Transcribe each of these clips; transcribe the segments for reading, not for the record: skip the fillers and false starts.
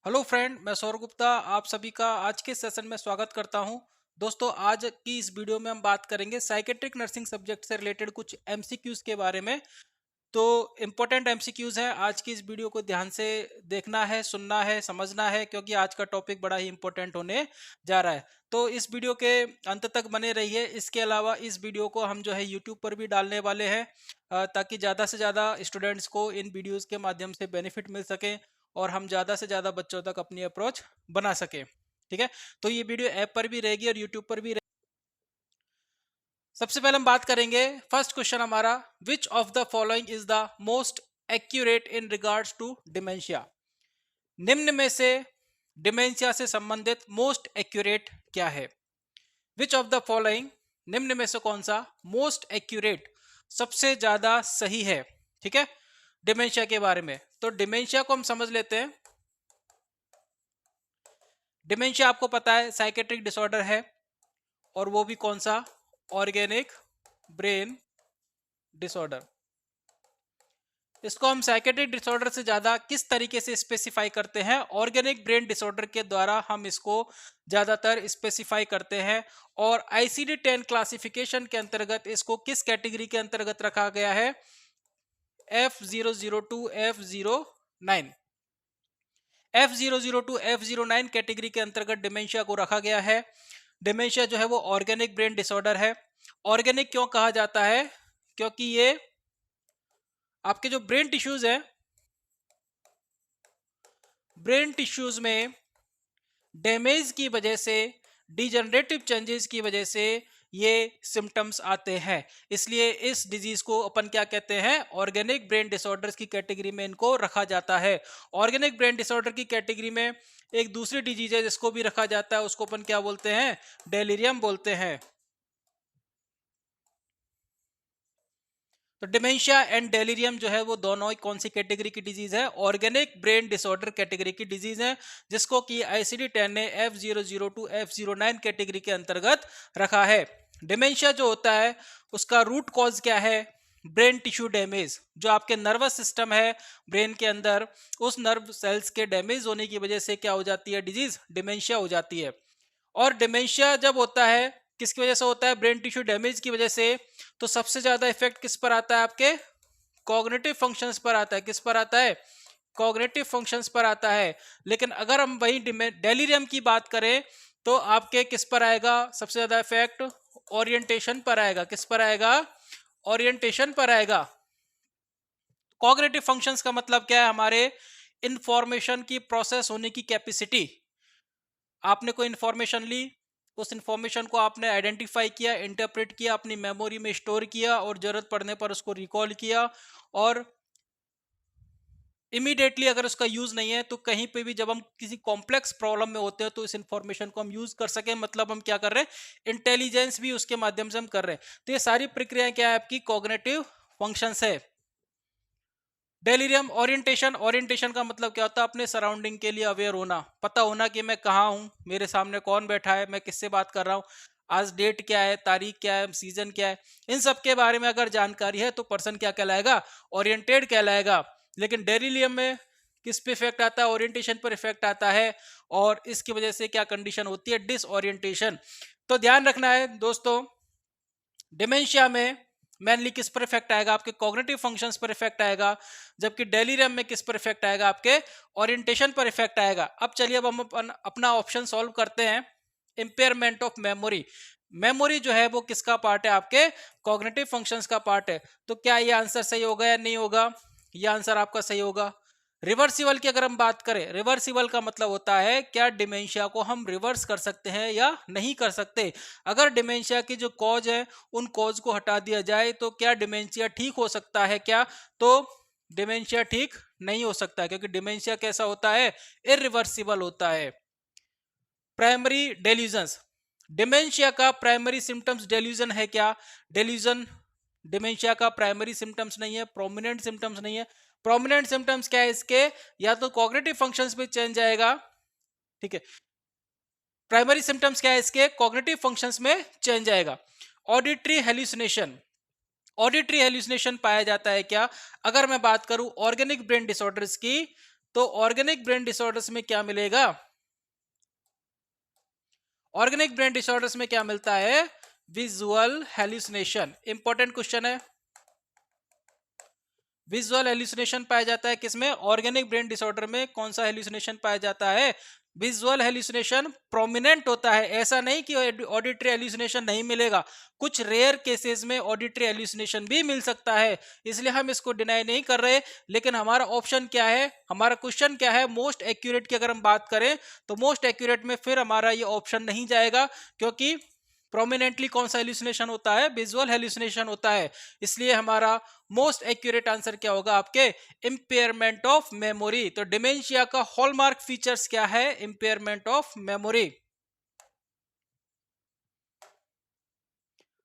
Hello friend, मैं सौरभ गुप्ता आप सभी का आज के सेशन में स्वागत करता हूं। दोस्तों, आज की इस वीडियो में हम बात करेंगे साइकेट्रिक नर्सिंग सब्जेक्ट से रिलेटेड कुछ एमसीक्यूज के बारे में। तो इम्पोर्टेंट एमसीक्यूज हैं। आज की इस वीडियो को ध्यान से देखना है, सुनना है, समझना है, क्योंकि आज का टॉपिक बड़ा ही इम्पोर्टेंट होने जा रहा है। तो इस वीडियो के अंत तक बने रहिए। इसके अलावा इस वीडियो को हम जो है यूट्यूब पर भी डालने वाले हैं, ताकि ज़्यादा से ज़्यादा स्टूडेंट्स को इन वीडियोस के माध्यम से बेनिफिट मिल सके और हम ज़्यादा से ज़्यादा बच्चों तक अपनी अप्रोच बना सके। ठीक है, तो ये वीडियो ऐप पर भी रहेगी और यूट्यूब पर भी रहेगी। सबसे पहले हम बात करेंगे, फर्स्ट क्वेश्चन हमारा, which of the following is the most accurate in regards to dementia. निम्न में से डिमेंशिया से संबंधित मोस्ट एक्यूरेट क्या है? विच ऑफ द फॉलोइंग, निम्न में से कौन सा मोस्ट एक्यूरेट, सबसे ज्यादा सही है? ठीक है, डिमेंशिया के बारे में। तो डिमेंशिया को हम समझ लेते हैं। डिमेंशिया आपको पता है साइकेट्रिक डिसऑर्डर है, और वो भी कौन सा? Organic brain disorder. इसको हम साइकेट्रिक डिसऑर्डर से ज्यादा किस तरीके से स्पेसिफाई करते हैं? ऑर्गेनिक ब्रेन डिसऑर्डर के द्वारा हम इसको ज्यादातर स्पेसिफाई करते हैं। और ICD-10 क्लासिफिकेशन के अंतर्गत इसको किस कैटेगरी के अंतर्गत रखा गया है? F002 F09। F002 F09 category के अंतर्गत डिमेंशिया को रखा गया है। डिमेंशिया जो है वो ऑर्गेनिक ब्रेन डिसऑर्डर है। ऑर्गेनिक क्यों कहा जाता है? क्योंकि ये आपके जो ब्रेन टिश्यूज है, ब्रेन टिश्यूज में डैमेज की वजह से, डिजनरेटिव चेंजेस की वजह से ये सिम्टम्स आते हैं। इसलिए इस डिजीज को अपन क्या कहते हैं? ऑर्गेनिक ब्रेन डिसऑर्डर्स की कैटेगरी में इनको रखा जाता है। ऑर्गेनिक ब्रेन डिसऑर्डर की कैटेगरी में एक दूसरी डिजीज है जिसको भी रखा जाता है, उसको अपन क्या बोलते हैं? डेलिरियम बोलते हैं। तो डिमेंशिया एंड डेलिरियम जो है वो दोनों ही कौन सी कैटेगरी की डिजीज है? ऑर्गेनिक ब्रेन डिसऑर्डर कैटेगरी की डिजीज है, जिसको कि ICD-10 ने F002 F09 कैटेगरी के अंतर्गत रखा है। डिमेंशिया जो होता है उसका रूट कॉज क्या है? Brain tissue damage. जो आपके नर्वस सिस्टम है ब्रेन के अंदर, उस नर्व सेल्स के डैमेज होने की वजह से क्या हो जाती है? डिजीज, डिमेंशिया हो जाती है। और डिमेंशिया जब होता है, किसकी वजह से होता है? ब्रेन टिश्यू डैमेज की वजह से। तो सबसे ज्यादा इफेक्ट किस पर आता है? आपके कॉग्निटिव फंक्शंस पर आता है। किस पर आता है? कॉग्निटिव फंक्शंस पर आता है। लेकिन अगर हम वही डेलिरियम की बात करें तो आपके किस पर आएगा सबसे ज्यादा इफेक्ट? ओरिएंटेशन पर आएगा। किस पर आएगा? ओरिएंटेशन पर आएगा। कॉग्निटिव फंक्शंस का मतलब क्या है? हमारे इंफॉर्मेशन की प्रोसेस होने की कैपेसिटी। आपने कोई इंफॉर्मेशन ली, उस इंफॉर्मेशन को आपने आइडेंटिफाई किया, इंटरप्रेट किया, अपनी मेमोरी में स्टोर किया और जरूरत पड़ने पर उसको रिकॉल किया। और इमीडिएटली अगर उसका यूज नहीं है तो कहीं पे भी जब हम किसी कॉम्प्लेक्स प्रॉब्लम में होते हैं तो इस इंफॉर्मेशन को हम यूज कर सके, मतलब हम क्या कर रहे हैं? इंटेलिजेंस भी उसके माध्यम से हम कर रहे हैं। तो ये सारी प्रक्रियाएं क्या है? आपकी कॉग्निटिव फंक्शंस है। Delirium, orientation. ओरिएंटेशन का मतलब क्या होता है? अपने सराउंडिंग के लिए अवेयर होना, पता होना कि मैं कहाँ हूँ, मेरे सामने कौन बैठा है, मैं किससे बात कर रहा हूँ, आज डेट क्या है, तारीख क्या है, सीजन क्या है, इन सब के बारे में अगर जानकारी है तो पर्सन क्या कहलाएगा? ओरिएंटेड कहलाएगा। लेकिन डेलिरियम में किस पे इफेक्ट आता है? ओरिएंटेशन पर इफेक्ट आता है, और इसकी वजह से क्या कंडीशन होती है? डिसओरिएंटेशन। तो ध्यान रखना है दोस्तों, डिमेंशिया में मेनली किस पर इफेक्ट आएगा? आपके कॉग्निटिव फंक्शंस पर इफेक्ट आएगा। जबकि डेलिरियम में किस पर इफेक्ट आएगा? आपके ओरिएंटेशन पर इफेक्ट आएगा। अब चलिए, अब हम अपना ऑप्शन सॉल्व करते हैं। Impairment of memory. मेमोरी जो है वो किसका पार्ट है? आपके कॉग्निटिव फंक्शंस का पार्ट है। तो क्या ये आंसर सही होगा या नहीं होगा? ये आंसर आपका सही होगा। रिवर्सिबल की अगर हम बात करें, रिवर्सिबल का मतलब होता है क्या डिमेंशिया को हम रिवर्स कर सकते हैं या नहीं कर सकते। अगर डिमेंशिया की जो कॉज है उन कॉज को हटा दिया जाए तो क्या डिमेंशिया ठीक हो सकता है क्या? तो डिमेंशिया ठीक नहीं हो सकता, क्योंकि डिमेंशिया कैसा होता है? इरिवर्सिबल होता है। Primary delusions. डिमेंशिया का प्राइमरी सिम्टम्स डेल्यूजन है क्या? डेल्यूजन डिमेंशिया का प्राइमरी सिम्टम्स नहीं है, प्रोमिनेंट सिम्टम्स नहीं है। प्रोमिनेंट सिम्टम्स क्या है इसके? या तो कॉग्निटिव फंक्शंस में चेंज आएगा, ठीक है। प्राइमरी सिम्टम्स क्या है इसके? कॉग्निटिव फंक्शंस में चेंज आएगा। Auditory hallucination. ऑडिटरी हेल्यूसिनेशन पाया जाता है क्या? अगर मैं बात करूं ऑर्गेनिक ब्रेन डिसऑर्डर्स की, तो ऑर्गेनिक ब्रेन डिसऑर्डर्स में क्या मिलेगा? ऑर्गेनिक ब्रेन डिसऑर्डर्स में क्या मिलता है? Visual hallucination. इंपॉर्टेंट क्वेश्चन है। विजुअल हेल्यूसिनेशन पाया जाता है किसमें? ऑर्गेनिक ब्रेन डिसऑर्डर में। कौन सा हेल्यूसिनेशन पाया जाता है? विजुअल हेल्यूसिनेशन प्रोमिनेंट होता है। ऐसा नहीं कि ऑडिटरी हेल्यूसिनेशन नहीं मिलेगा, कुछ रेयर केसेस में ऑडिटरी हेल्यूसिनेशन भी मिल सकता है, इसलिए हम इसको डिनाई नहीं कर रहे। लेकिन हमारा ऑप्शन क्या है, हमारा क्वेश्चन क्या है? मोस्ट एक्यूरेट की अगर हम बात करें तो मोस्ट एक्यूरेट में फिर हमारा ये ऑप्शन नहीं जाएगा, क्योंकि प्रोमिनेंटली कौन सा हेल्यूसिनेशन होता है? विजुअल हेल्यूसिनेशन होता है। इसलिए हमारा मोस्ट एक्यूरेट आंसर क्या होगा आपके? Impairment of memory. तो डिमेंशिया का हॉलमार्क फीचर्स क्या है? Impairment of memory.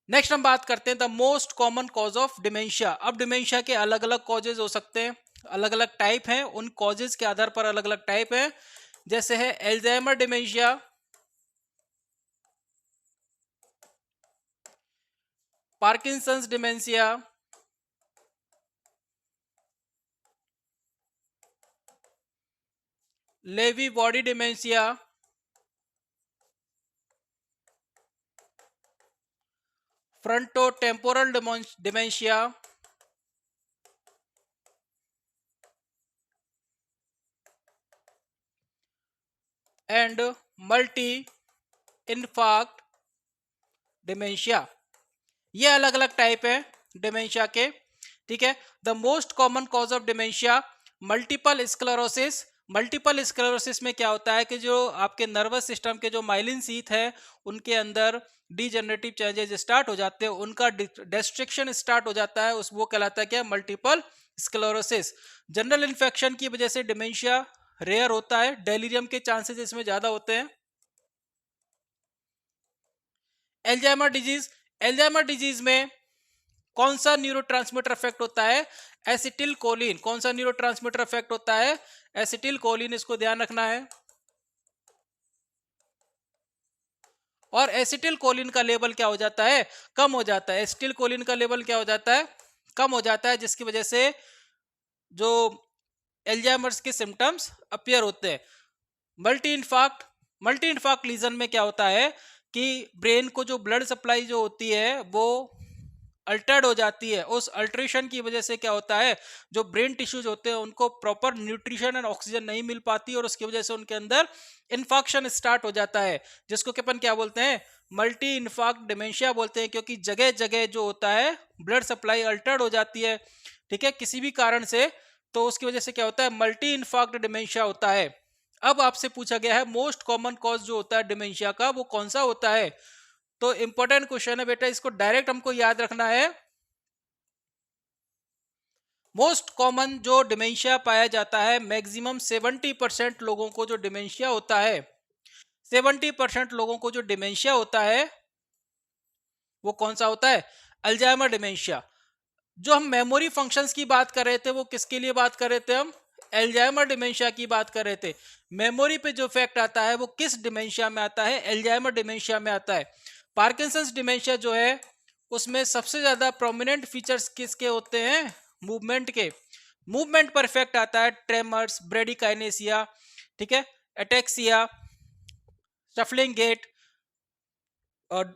नेक्स्ट हम बात करते हैं the most common cause of dementia. अब डिमेंशिया के अलग अलग कॉजेज हो सकते हैं, अलग अलग टाइप हैं, उन कॉजेज के आधार पर अलग अलग टाइप है। जैसे है Alzheimer dementia, Parkinson's dementia, Lewy body dementia, frontotemporal dementia, and multi infarct dementia. ये अलग अलग टाइप है डिमेंशिया के। ठीक है, the most common cause of dementia multiple sclerosis. Multiple sclerosis में क्या होता है कि जो आपके नर्वस सिस्टम के जो माइलिन शीथ है उनके अंदर डीजेनरेटिव चेंजेस स्टार्ट हो जाते हैं, उनका डिस्ट्रक्शन स्टार्ट हो जाता है, उस वो कहलाता है क्या? Multiple sclerosis. जनरल इन्फेक्शन की वजह से डिमेंशिया रेयर होता है, डेलीरियम के चांसेस इसमें ज्यादा होते हैं। एल्जाइमर डिजीज, एल्जाइमर डिजीज में कौन सा न्यूरोट्रांसमीटर इफेक्ट होता है? Acetylcholine. कौन सा न्यूरोट्रांसमीटर इफेक्ट होता है? एसिटिल कोलिन, इसको ध्यान रखना है। और एसिटिल कोलिन का लेवल क्या हो जाता है? कम हो जाता है। एसिटिल कोलिन का लेवल क्या हो जाता है? कम हो जाता है, जिसकी वजह से जो एल्जाइमर्स के सिम्टम्स अपीयर होते हैं। Multi infarct, multi infarct lesion में क्या होता है कि ब्रेन को जो ब्लड सप्लाई जो होती है वो अल्टर्ड हो जाती है। उस अल्ट्रेशन की वजह से क्या होता है, जो ब्रेन टिश्यूज होते हैं उनको प्रॉपर न्यूट्रिशन एंड ऑक्सीजन नहीं मिल पाती और उसकी वजह से उनके अंदर इन्फाक्शन स्टार्ट हो जाता है, जिसको कि अपन क्या बोलते हैं? मल्टी इन्फार्क्ट डिमेंशिया बोलते हैं, क्योंकि जगह जगह जो होता है ब्लड सप्लाई अल्टर्ड हो जाती है, ठीक है, किसी भी कारण से। तो उसकी वजह से क्या होता है? मल्टी इन्फार्क्ट डिमेंशिया होता है। अब आपसे पूछा गया है मोस्ट कॉमन कॉज जो होता है डिमेंशिया का वो कौन सा होता है? तो इंपॉर्टेंट क्वेश्चन है बेटा, इसको डायरेक्ट हमको याद रखना है। मोस्ट कॉमन जो डिमेंशिया पाया जाता है, मैक्सिमम 70% लोगों को जो डिमेंशिया होता है, 70% लोगों को जो डिमेंशिया होता है वो कौन सा होता है? Alzheimer dementia. जो हम मेमोरी फंक्शंस की बात कर रहे थे वो किसके लिए बात कर रहे थे? हम एल्जाइमर डिमेंशिया की बात कर रहे थे। मेमोरी पे जो इफेक्ट आता है वो किस डिमेंशिया में आता है? एल्जाइमर डिमेंशिया में आता है। पार्किंसंस डिमेंशिया जो है उसमें सबसे ज्यादा प्रोमिनेंट फीचर्स किसके होते हैं? मूवमेंट के। मूवमेंट पर इफेक्ट आता है, ट्रेमर्स, ब्रेडिकाइनेसिया, ठीक है, एटेक्सिया, शफलिंग गेट और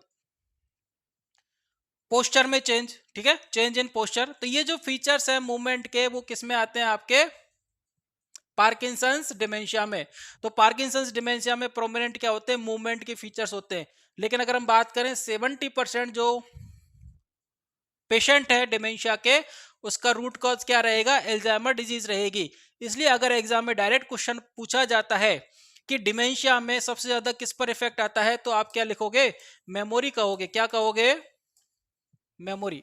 पोस्चर में चेंज, ठीक है, चेंज इन पोस्चर। तो ये जो फीचर्स है मूवमेंट के वो किस में आते हैं? आपके पार्किंसंस डिमेंशिया में। तो पार्किंसंस डिमेंशिया में प्रोमिनेंट क्या होते हैं? मूवमेंट के फीचर्स होते हैं। लेकिन अगर हम बात करें 70% जो पेशेंट है डिमेंशिया के, उसका रूट कॉज क्या रहेगा? एल्जाइमर डिजीज रहेगी। इसलिए अगर एग्जाम में डायरेक्ट क्वेश्चन पूछा जाता है कि डिमेंशिया में सबसे ज्यादा किस पर इफेक्ट आता है, तो आप क्या लिखोगे? मेमोरी कहोगे। क्या कहोगे? मेमोरी।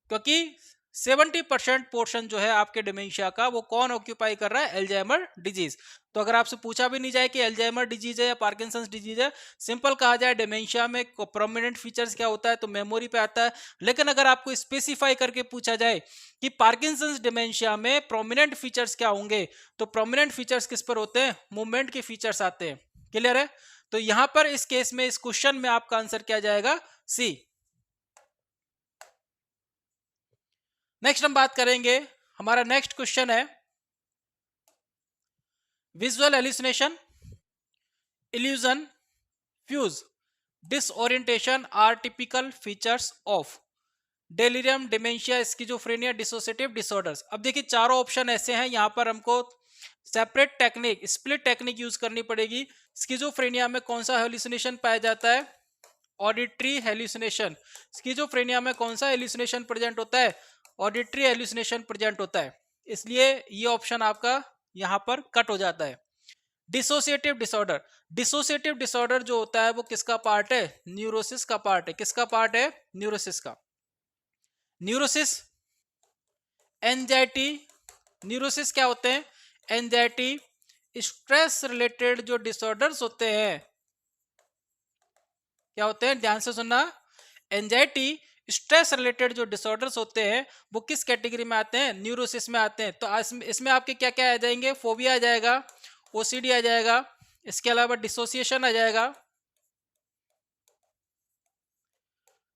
क्योंकि 70% पोर्शन जो है आपके डिमेंशिया का वो कौन ऑक्यूपाई कर रहा है? Alzheimer disease. तो अगर आपसे पूछा भी नहीं जाए कि एल्जाइमर डिजीज है या पार्किंसंस डिजीज है, सिंपल कहा जाए डिमेंशिया में प्रोमिनेंट फीचर्स क्या होता है, तो मेमोरी पे आता है। लेकिन अगर आपको स्पेसिफाई करके पूछा जाए कि पार्किंसंस डिमेंशिया में प्रोमिनेंट फीचर्स क्या होंगे, तो प्रोमिनेंट फीचर्स किस पर होते हैं? मूवमेंट के फीचर्स आते हैं। क्लियर है? तो यहां पर इस केस में, इस क्वेश्चन में आपका आंसर क्या जाएगा? सी। नेक्स्ट हम बात करेंगे, हमारा नेक्स्ट क्वेश्चन है visual hallucination, illusion, fugue, disorientation are typical features of delirium, dementia, schizophrenia, dissociative disorders. अब देखिए चारों ऑप्शन ऐसे हैं, यहां पर हमको separate technique, split technique use करनी पड़ेगी। स्किजोफ्रेनिया में कौन सा हेलुसिनेशन पाया जाता है? Auditory hallucination. स्किजोफ्रेनिया में कौन सा हेलुसिनेशन प्रेजेंट होता है? ऑडिटरी हेलुसिनेशन प्रेजेंट होता है। इसलिए ये ऑप्शन आपका यहां पर कट हो जाता है। डिसोसिएटिव डिसऑर्डर, डिसोसिएटिव डिसऑर्डर जो होता है वो किसका पार्ट है? न्यूरोसिस का पार्ट है। किसका पार्ट है? न्यूरोसिस का। न्यूरोसिस, एंजाइटी, न्यूरोसिस क्या होते हैं? एंजाइटी, स्ट्रेस रिलेटेड जो डिसऑर्डर्स होते हैं, क्या होते हैं? ध्यान से सुनना। एंजाइटी, स्ट्रेस रिलेटेड जो डिसऑर्डर्स होते हैं वो किस कैटेगरी में आते हैं? न्यूरोसिस में आते हैं। तो इसमें आपके क्या क्या आ जाएंगे? फोबिया आ जाएगा, ओसीडी आ जाएगा, इसके अलावा डिसोसिएशन आ जाएगा,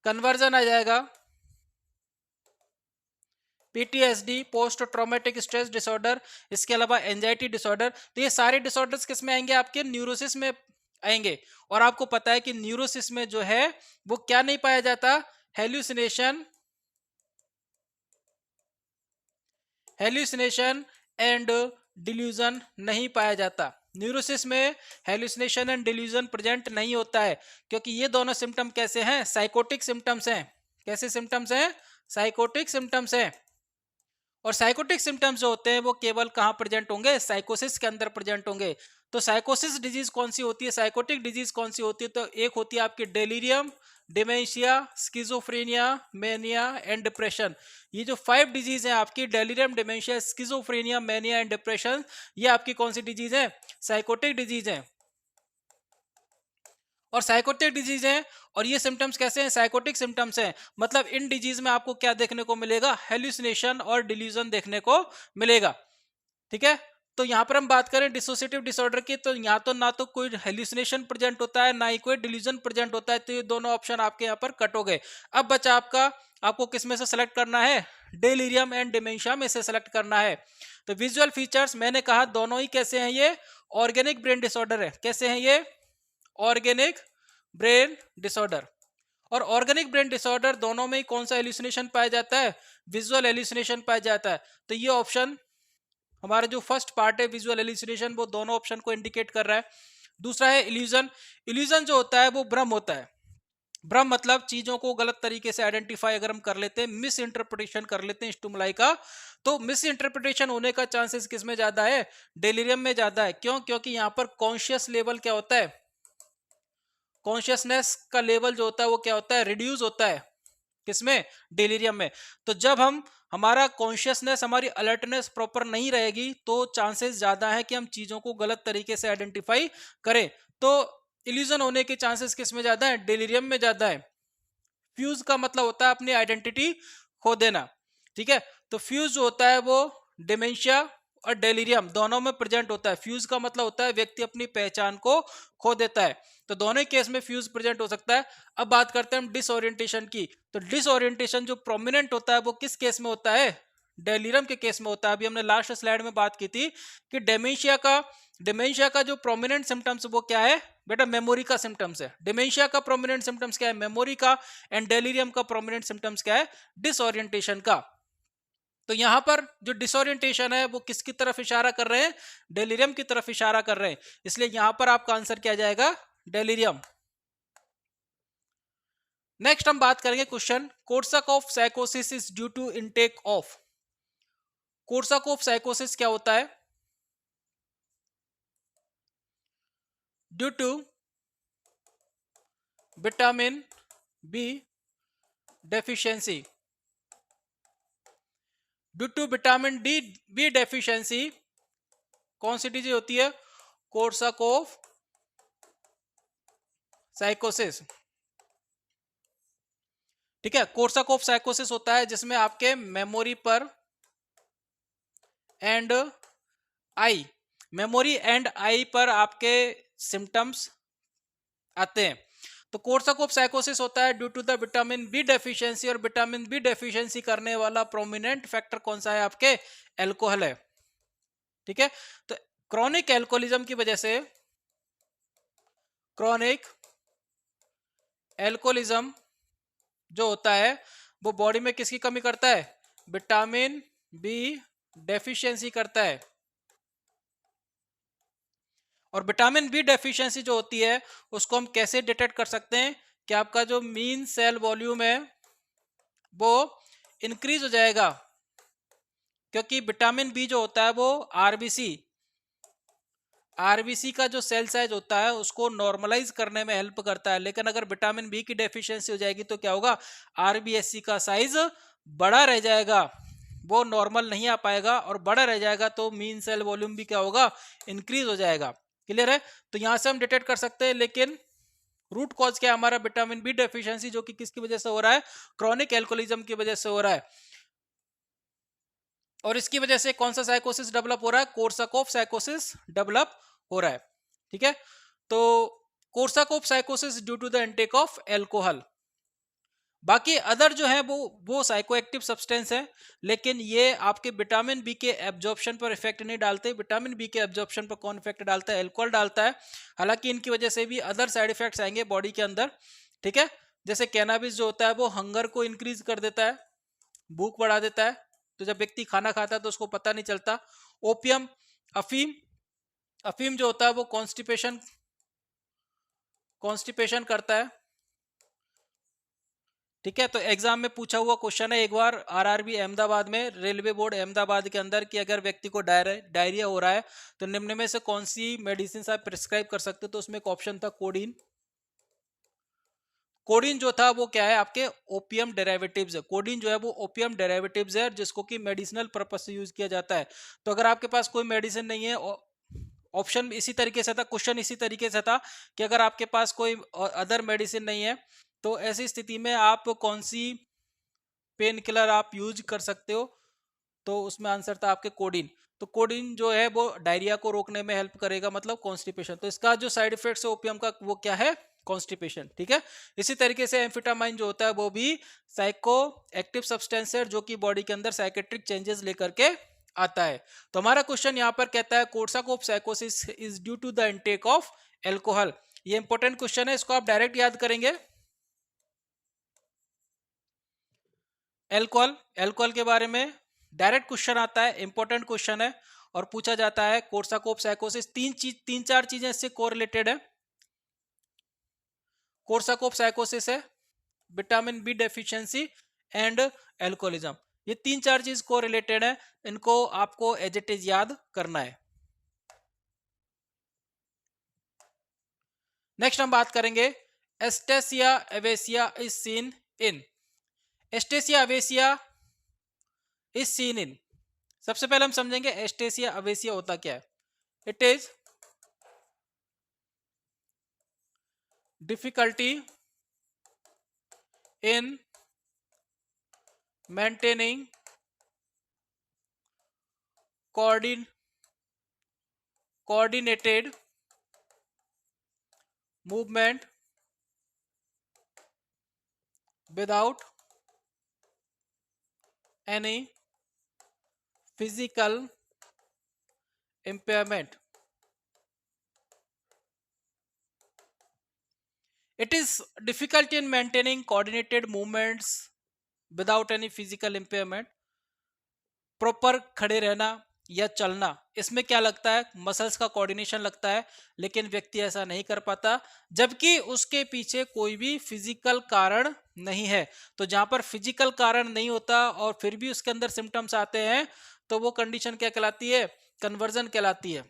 कन्वर्जन आ जाएगा, PTSD, post traumatic stress disorder, इसके अलावा एंजाइटी डिसऑर्डर। तो ये सारे डिसऑर्डर्स किस में आएंगे? आपके न्यूरोसिस में आएंगे। और आपको पता है कि न्यूरोसिस में जो है वो क्या नहीं पाया जाता? हेल्यूसिनेशन, हेल्यूसिनेशन एंड डिल्यूजन नहीं पाया जाता। न्यूरोसिस में हेल्यूसिनेशन एंड डिल्यूजन प्रेजेंट नहीं होता है, क्योंकि ये दोनों सिम्टम कैसे हैं? साइकोटिक सिम्टम्स हैं। कैसे सिम्टम्स हैं? साइकोटिक सिम्टम्स हैं। और साइकोटिक सिम्टम्स जो होते हैं वो केवल कहां प्रेजेंट होंगे? साइकोसिस के अंदर प्रेजेंट होंगे। तो साइकोसिस डिजीज कौन सी होती है? साइकोटिक डिजीज कौन सी होती है? तो एक होती है आपकी delirium, dementia, schizophrenia, mania and depression. ये जो 5 डिजीज हैं आपकी, delirium, dementia, schizophrenia, mania and depression, ये आपकी कौन सी डिजीज है? साइकोटिक डिजीज है। और साइकोटिक डिजीज है, और ये सिम्टम्स कैसे हैं? साइकोटिक सिम्टम्स हैं। मतलब इन डिजीज में आपको क्या देखने को मिलेगा? हेल्यूसिनेशन और डिल्यूजन देखने को मिलेगा। ठीक है। तो यहां पर हम बात करें डिसोसिएटिव डिसऑर्डर की, तो यहाँ तो ना तो कोई हेल्यूसिनेशन प्रेजेंट होता है, ना ही कोई डिल्यूजन प्रेजेंट होता है। तो ये दोनों ऑप्शन आपके यहाँ पर कट हो गए। अब बचा आपका, आपको किस में से सेलेक्ट करना है? डेलीरियम एंड डिमेंशिया में से सेलेक्ट करना है। तो विजुअल फीचर्स मैंने कहा दोनों ही कैसे हैं? ये ऑर्गेनिक ब्रेन डिसऑर्डर है। कैसे हैं ये? Organic brain disorder. और ऑर्गेनिक ब्रेन डिसऑर्डर दोनों में ही कौन सा हेल्यूसिनेशन पाया जाता है? विजुअल हेल्यूसिनेशन पाया जाता है। तो ये ऑप्शन हमारा जो फर्स्ट पार्ट है विजुअल हेल्यूसिनेशन, वो दोनों ऑप्शन को इंडिकेट कर रहा है। दूसरा है इल्यूजन। इल्यूजन जो होता है वो भ्रम होता है। भ्रम मतलब चीजों को गलत तरीके से आइडेंटिफाई अगर हम कर लेते हैं, मिस इंटरप्रिटेशन कर लेते हैं स्टिमुलाई का, तो मिस इंटरप्रिटेशन होने का चांसेस किस में ज्यादा है? डेलिरियम में ज्यादा है। क्यों? क्योंकि यहां पर कॉन्शियस लेवल क्या होता है? कॉन्शियसनेस का लेवल जो होता है वो क्या होता है? रिड्यूस होता है। किसमें? डेलिरियम में। तो जब हम, हमारा कॉन्शियसनेस, हमारी अलर्टनेस प्रॉपर नहीं रहेगी, तो चांसेस ज्यादा है कि हम चीजों को गलत तरीके से आइडेंटिफाई करें। तो इल्यूजन होने के चांसेस किस में ज्यादा है? डेलिरियम में ज्यादा है। फ्यूज का मतलब होता है अपनी आइडेंटिटी खो देना। ठीक है। तो फ्यूज जो होता है वो डिमेंशिया और डेलिरियम दोनों में प्रेजेंट होता है। फ्यूज का मतलब होता है व्यक्ति अपनी पहचान को खो देता है। तो दोनों केस में फ्यूज प्रेजेंट हो सकता है। अब बात करते हैं हम डिसओरिएंटेशन की। तो डिसओरिएंटेशन जो प्रोमिनेंट होता है वो किस केस में होता है? डेलिरियम के केस में होता है। अभी हमने लास्ट स्लाइड में बात की थी कि डिमेंशिया का जो प्रोमिनेंट सिम्टम्स वो क्या है? बेटा मेमोरी का सिम्टम्स है। डिमेंशिया का प्रोमिनेंट सिम्टम्स क्या है? मेमोरी का। एंड डेलिरियम का प्रोमिनेंट सिम्टम्स क्या है? डिसओरिएंटेशन का। तो यहां पर जो डिसओरिएंटेशन है वो किसकी तरफ इशारा कर रहे हैं? डेलिरियम की तरफ इशारा कर रहे हैं। इसलिए यहां पर आपका आंसर क्या जाएगा? डेलिरियम। नेक्स्ट हम बात करेंगे क्वेश्चन, कोर्साकॉफ साइकोसिस is due to intake of. Korsakoff साइकोसिस क्या होता है? Due to vitamin B deficiency. Due to vitamin D B deficiency कौन सी डिजीज होती है? कोर्साकॉफ साइकोसिस। ठीक है। कोर्साकॉफ साइकोसिस होता है जिसमें आपके मेमोरी पर and I, memory and I पर आपके सिम्टम्स आते हैं। तो कोर्साकॉफ साइकोसिस होता है due to the vitamin B deficiency. और विटामिन बी डेफिशिएंसी करने वाला प्रोमिनेंट फैक्टर कौन सा है? आपके अल्कोहल है। ठीक है। तो क्रॉनिक एल्कोहलिज्म की वजह से, क्रॉनिक एल्कोहलिज्म जो होता है वो बॉडी में किसकी कमी करता है? विटामिन बी डेफिशिएंसी करता है। और विटामिन बी डेफिशिएंसी जो होती है उसको हम कैसे डिटेक्ट कर सकते हैं? कि आपका जो मीन सेल वॉल्यूम है वो इंक्रीज हो जाएगा, क्योंकि विटामिन बी जो होता है वो आरबीसी का जो सेल साइज होता है उसको नॉर्मलाइज करने में हेल्प करता है। लेकिन अगर विटामिन बी की डेफिशिएंसी हो जाएगी तो क्या होगा? आरबीएससी का साइज बड़ा रह जाएगा, वो नॉर्मल नहीं आ पाएगा, और बड़ा रह जाएगा तो मीन सेल वॉल्यूम भी क्या होगा? इंक्रीज हो जाएगा। क्लियर है? तो यहां से हम डिटेक्ट कर सकते हैं। लेकिन रूट कॉज क्या है हमारा? विटामिन बी डेफिशिएंसी, जो कि किसकी वजह से हो रहा है? क्रॉनिक एल्कोहलिज्म की वजह से हो रहा है। और इसकी वजह से कौन सा साइकोसिस डेवलप हो रहा है? कोर्साकॉफ साइकोसिस डेवलप हो रहा है। ठीक है, तो कोर्साकॉफ साइकोसिस due to the intake of alcohol. बाकी अदर जो है वो साइकोएक्टिव सब्सटेंस है, लेकिन ये आपके विटामिन बी के एब्जॉर्प्शन पर इफेक्ट नहीं डालते। विटामिन बी के एब्जॉर्प्शन पर कौन इफेक्ट डालता है? एल्कोहल डालता है। हालांकि इनकी वजह से भी अदर साइड इफेक्ट्स आएंगे बॉडी के अंदर। ठीक है, जैसे कैनाबिस जो होता है वो हंगर को इंक्रीज कर देता है, भूख बढ़ा देता है। तो जब व्यक्ति खाना खाता है तो उसको पता नहीं चलता। ओपियम, अफीम, अफीम जो होता है वो कॉन्स्टिपेशन करता है। ठीक है, तो एग्जाम में पूछा हुआ क्वेश्चन है एक बार आरआरबी अहमदाबाद में, रेलवे बोर्ड अहमदाबाद के अंदर, कि अगर व्यक्ति को डायरिया हो रहा है तो निम्न में से कौन सी मेडिसिन आप प्रिस्क्राइब कर सकते हो? तो उसमें एक ऑप्शन था कोडीन। कोडीन जो था वो क्या है? आपके ओपियम डेरिवेटिव्स है। कोडीन जो है वो ओपियम डेरिवेटिव्स है, जिसको कि मेडिसिनल पर्पस से यूज किया जाता है। तो अगर आपके पास कोई मेडिसिन नहीं है, ऑप्शन इसी तरीके से था, क्वेश्चन इसी तरीके से था कि अगर आपके पास कोई अदर मेडिसिन नहीं है तो ऐसी स्थिति में आप कौन सी पेन किलर आप यूज कर सकते हो? तो उसमें आंसर था आपके कोडीन। तो कोडीन जो है वो डायरिया को रोकने में हेल्प करेगा, मतलब कॉन्स्टिपेशन। तो इसका जो साइड इफेक्ट्स है ओपियम का वो क्या है? कॉन्स्टिपेशन। ठीक है, इसी तरीके से एम्फिटामाइन जो होता है वो भी साइको एक्टिव सब्सटेंस है, जो कि बॉडी के अंदर साइकेट्रिक चेंजेस लेकर के आता है। तो हमारा क्वेश्चन यहाँ पर कहता है कोर्साकॉफ साइकोसिस is due to the intake of alcohol. ये इंपॉर्टेंट क्वेश्चन है, इसको आप डायरेक्ट याद करेंगे। एल्कोहल, एल्कोहल के बारे में डायरेक्ट क्वेश्चन आता है, इंपॉर्टेंट क्वेश्चन है, और पूछा जाता है कोर्साकॉफ साइकोसिस। तीन चार चीजें इससे कोरिलेटेड है। कोर्साकॉफ साइकोसिस है, vitamin B deficiency and alcoholism. ये तीन चार चीज कोरिलेटेड है, इनको आपको एज इट इज याद करना है। नेक्स्ट हम बात करेंगे astasia abasia is seen in. Astasia abasia is seen in, सबसे पहले हम समझेंगे एस्टेसिया अवेसिया होता क्या है। It is difficulty in maintaining coordinated movement without any physical impairment. It is difficult in maintaining coordinated movements without any physical impairment. Proper खड़े रहना या चलना, इसमें क्या लगता है? मसल्स का कोऑर्डिनेशन लगता है, लेकिन व्यक्ति ऐसा नहीं कर पाता, जबकि उसके पीछे कोई भी फिजिकल कारण नहीं है। तो जहां पर फिजिकल कारण नहीं होता और फिर भी उसके अंदर सिम्टम्स आते हैं तो वो कंडीशन क्या कहलाती है? कन्वर्जन कहलाती है।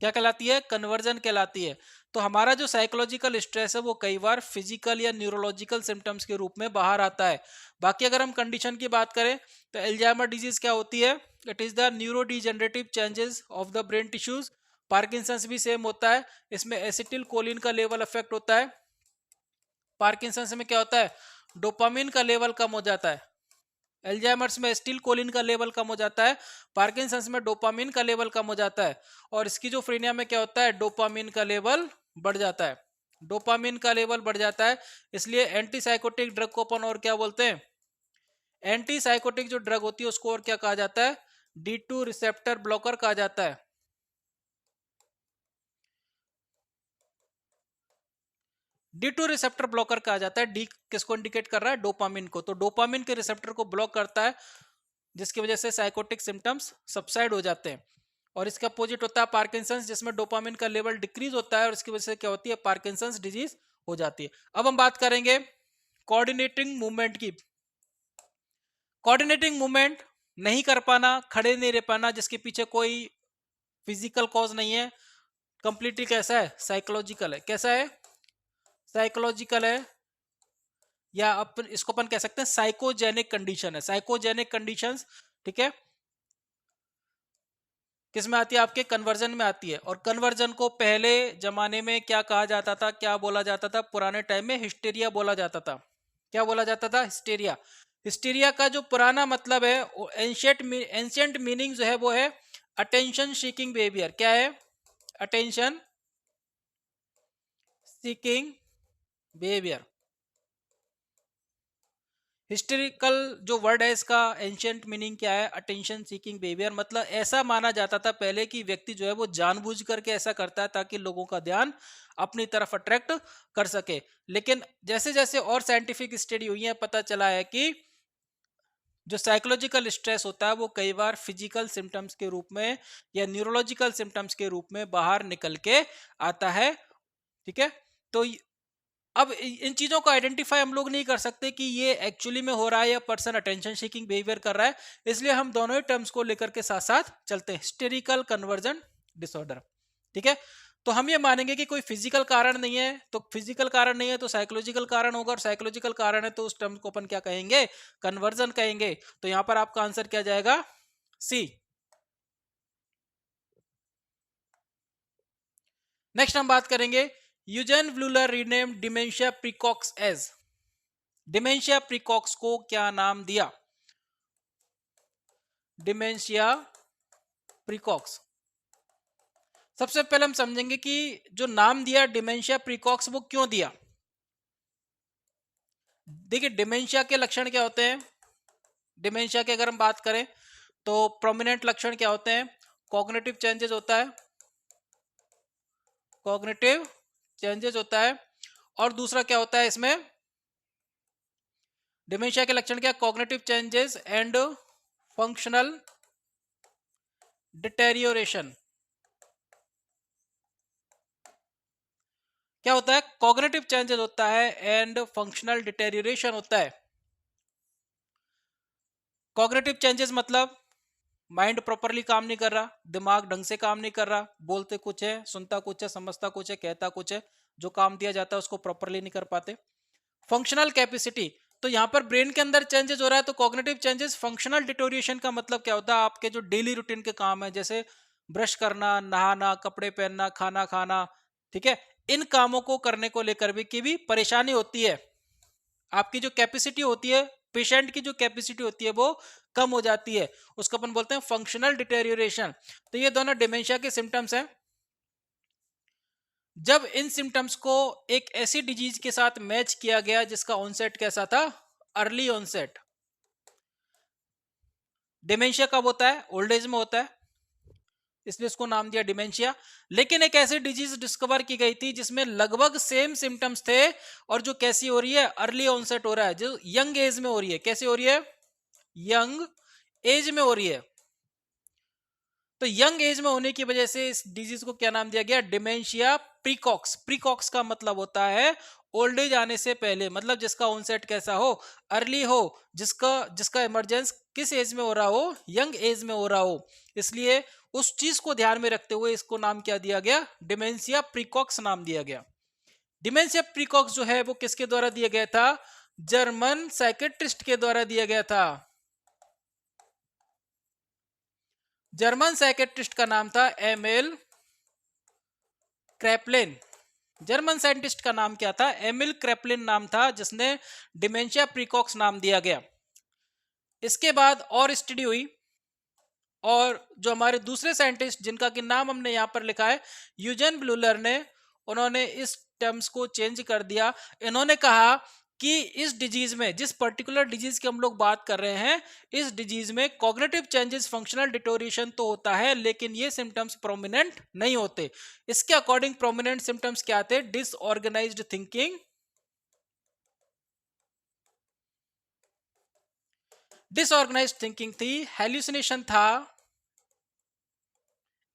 क्या कहलाती है? कन्वर्जन कहलाती है। तो हमारा जो साइकोलॉजिकल स्ट्रेस है वो कई बार फिजिकल या न्यूरोलॉजिकल सिम्टम्स के रूप में बाहर आता है। बाकी अगर हम कंडीशन की बात करें तो एल्जाइमर डिजीज क्या होती है? It is the neuro degenerative changes of the brain tissues. Parkinson's भी सेम होता है, इसमें एसिटिल कोलिन का लेवल अफेक्ट होता है। पार्किंसंस में क्या होता है? डोपामिन का लेवल कम हो जाता है। एल्जाइमर्स में एसिटिल कोलिन का लेवल कम हो जाता है, पार्किंसंस में डोपामिन का लेवल कम हो जाता है, और स्किज़ोफ्रेनिया में क्या होता है? डोपामिन का लेवल बढ़ जाता है। डोपामिन का लेवल बढ़ जाता है, इसलिए एंटीसाइकोटिक ड्रग को अपन और क्या बोलते हैं? एंटीसाइकोटिक जो ड्रग होती है उसको और क्या कहा जाता है? D2 रिसेप्टर ब्लॉकर कहा जाता है। D2 रिसेप्टर ब्लॉकर कहा जाता है। डी किसको इंडिकेट कर रहा है? डोपामिन को। तो डोपामिन के रिसेप्टर को ब्लॉक करता है, जिसकी वजह से साइकोटिक सिम्टम्स सबसाइड हो जाते हैं। और इसका अपोजिट होता है पार्किंसंस, जिसमें डोपामिन का लेवल डिक्रीज होता है और इसकी वजह से क्या होती है? पार्किंसंस डिजीज हो जाती है। अब हम बात करेंगे कोऑर्डिनेटिंग मूवमेंट की। कोऑर्डिनेटिंग मूवमेंट नहीं कर पाना, खड़े नहीं रह पाना, जिसके पीछे कोई फिजिकल कॉज नहीं है, कंप्लीटली कैसा है? साइकोलॉजिकल है। कैसा है? साइकोलॉजिकल है, या अपन इसको अपन कह सकते हैं साइकोजेनिक कंडीशन है। साइकोजेनिक कंडीशंस, ठीक है, किस में आती है? आपके कन्वर्जन में आती है। और कन्वर्जन को पहले जमाने में क्या कहा जाता था? क्या बोला जाता था? पुराने टाइम में हिस्टेरिया बोला जाता था। क्या बोला जाता था? हिस्टेरिया। हिस्टेरिया का जो पुराना मतलब है, एंशिएंट मीनिंग जो है वो है अटेंशन सीकिंग बिहेवियर। क्या है? Attention seeking behaviour. हिस्टोरिकल जो वर्ड है इसका एंशिएंट मीनिंग क्या है? Attention seeking behaviour. मतलब ऐसा माना जाता था पहले कि व्यक्ति जो है वो जानबूझ करके ऐसा करता है ताकि लोगों का ध्यान अपनी तरफ अट्रैक्ट कर सके। लेकिन जैसे जैसे और साइंटिफिक स्टडी हुई है, पता चला है कि जो साइकोलॉजिकल स्ट्रेस होता है वो कई बार फिजिकल सिम्टम्स के रूप में या न्यूरोलॉजिकल सिम्टम्स के रूप में बाहर निकल के आता है। ठीक है, तो अब इन चीजों को आइडेंटिफाई हम लोग नहीं कर सकते कि ये एक्चुअली में हो रहा है या पर्सन अटेंशन सीकिंग बिहेवियर कर रहा है, इसलिए हम दोनों ही टर्म्स को लेकर के साथ साथ चलते हैं। हिस्टेरिकल कन्वर्जन डिसऑर्डर, ठीक है। तो हम ये मानेंगे कि कोई फिजिकल कारण नहीं है, तो फिजिकल कारण नहीं है तो साइकोलॉजिकल कारण होगा, और साइकोलॉजिकल कारण है तो उस टर्म को अपन क्या कहेंगे? कन्वर्जन कहेंगे। तो यहां पर आपका आंसर क्या जाएगा? सी। नेक्स्ट हम बात करेंगे यूजेन व्लूलर रीनेम डिमेंशिया प्रीकॉक्स एज। डिमेंशिया प्रीकॉक्स को क्या नाम दिया? डिमेंशिया प्रीकॉक्स। सबसे पहले हम समझेंगे कि जो नाम दिया डिमेंशिया प्रीकॉक्स वो क्यों दिया। देखिए डिमेंशिया के लक्षण क्या होते हैं? डिमेंशिया के अगर हम बात करें तो प्रोमिनेंट लक्षण क्या होते हैं? कॉग्निटिव चेंजेस होता है, कॉग्निटिव चेंजेस होता है। और दूसरा क्या होता है इसमें? डिमेंशिया के लक्षण क्या? Cognitive changes and functional deterioration. क्या होता है? कॉग्निटिव चेंजेस होता है एंड फंक्शनल डिटेरियोरेशन होता है। कॉग्निटिव चेंजेस मतलब माइंड प्रॉपरली काम नहीं कर रहा, दिमाग ढंग से काम नहीं कर रहा, बोलते कुछ है, सुनता कुछ है, समझता कुछ है, कहता कुछ है, जो काम दिया जाता है उसको प्रॉपरली नहीं कर पाते। फंक्शनल कैपेसिटी, तो यहाँ पर ब्रेन के अंदर चेंजेस हो रहा है, तो कॉग्निटिव चेंजेस। फंक्शनल डिटोरिएशन का मतलब क्या होता है? आपके जो डेली रूटीन के काम है, जैसे ब्रश करना, नहाना, कपड़े पहनना, खाना खाना, ठीक है, इन कामों को करने को लेकर भी की भी परेशानी होती है। आपकी जो कैपेसिटी होती है, पेशेंट की जो कैपेसिटी होती है वो कम हो जाती है, उसको अपन बोलते हैं फंक्शनल डिटेरियोरेशन। तो ये दोनों डिमेंशिया के सिम्टम्स हैं। जब इन सिम्टम्स को एक ऐसी डिजीज के साथ मैच किया गया जिसका ऑनसेट कैसा था? Early onset. डिमेंशिया कब होता है? ओल्ड एज में होता है, इसलिए इसको नाम दिया डिमेंशिया। लेकिन एक ऐसी डिजीज डिस्कवर की गई थी जिसमें लगभग सेम सिम्टम्स थे, और जो कैसी हो रही है? अर्ली ऑनसेट हो रहा है, जो यंग एज में हो रही है। कैसे हो रही है? यंग एज में हो रही है। तो यंग एज में होने की वजह से इस डिजीज को क्या नाम दिया गया? डिमेंशिया प्रीकॉक्स। प्रीकॉक्स का मतलब होता है ओल्ड एज आने से पहले, मतलब जिसका ऑनसेट कैसा हो? अर्ली हो, जिसका जिसका इमरजेंस किस एज में हो रहा हो? यंग एज में हो रहा हो। इसलिए उस चीज को ध्यान में रखते हुए इसको नाम क्या दिया गया? डिमेंशिया प्रीकॉक्स नाम दिया गया। डिमेंशिया प्रीकॉक्स जो है वो किसके द्वारा दिया गया था? जर्मन साइकेट्रिस्ट के द्वारा दिया गया था। जर्मन साइकेट्रिस्ट का नाम था एमिल क्रैपलिन। जर्मन साइंटिस्ट का नाम क्या था? एमिल क्रैपलिन नाम था, जिसने डिमेंशिया प्रीकॉक्स नाम दिया गया। इसके बाद और स्टडी हुई, और जो हमारे दूसरे साइंटिस्ट जिनका कि नाम हमने यहां पर लिखा है, यूजेन ब्लूलर ने, उन्होंने इस टर्म्स को चेंज कर दिया। इन्होंने कहा कि इस डिजीज में, जिस पर्टिकुलर डिजीज की हम लोग बात कर रहे हैं, इस डिजीज में कॉग्निटिव चेंजेस, फंक्शनल डिटोरिएशन तो होता है, लेकिन ये सिम्टम्स प्रोमिनेंट नहीं होते। इसके अकॉर्डिंग प्रोमिनेंट सिम्टम्स क्या थे? डिसऑर्गेनाइज्ड थिंकिंग, डिसऑर्गेनाइज्ड थिंकिंग थी, हेल्यूसिनेशन था,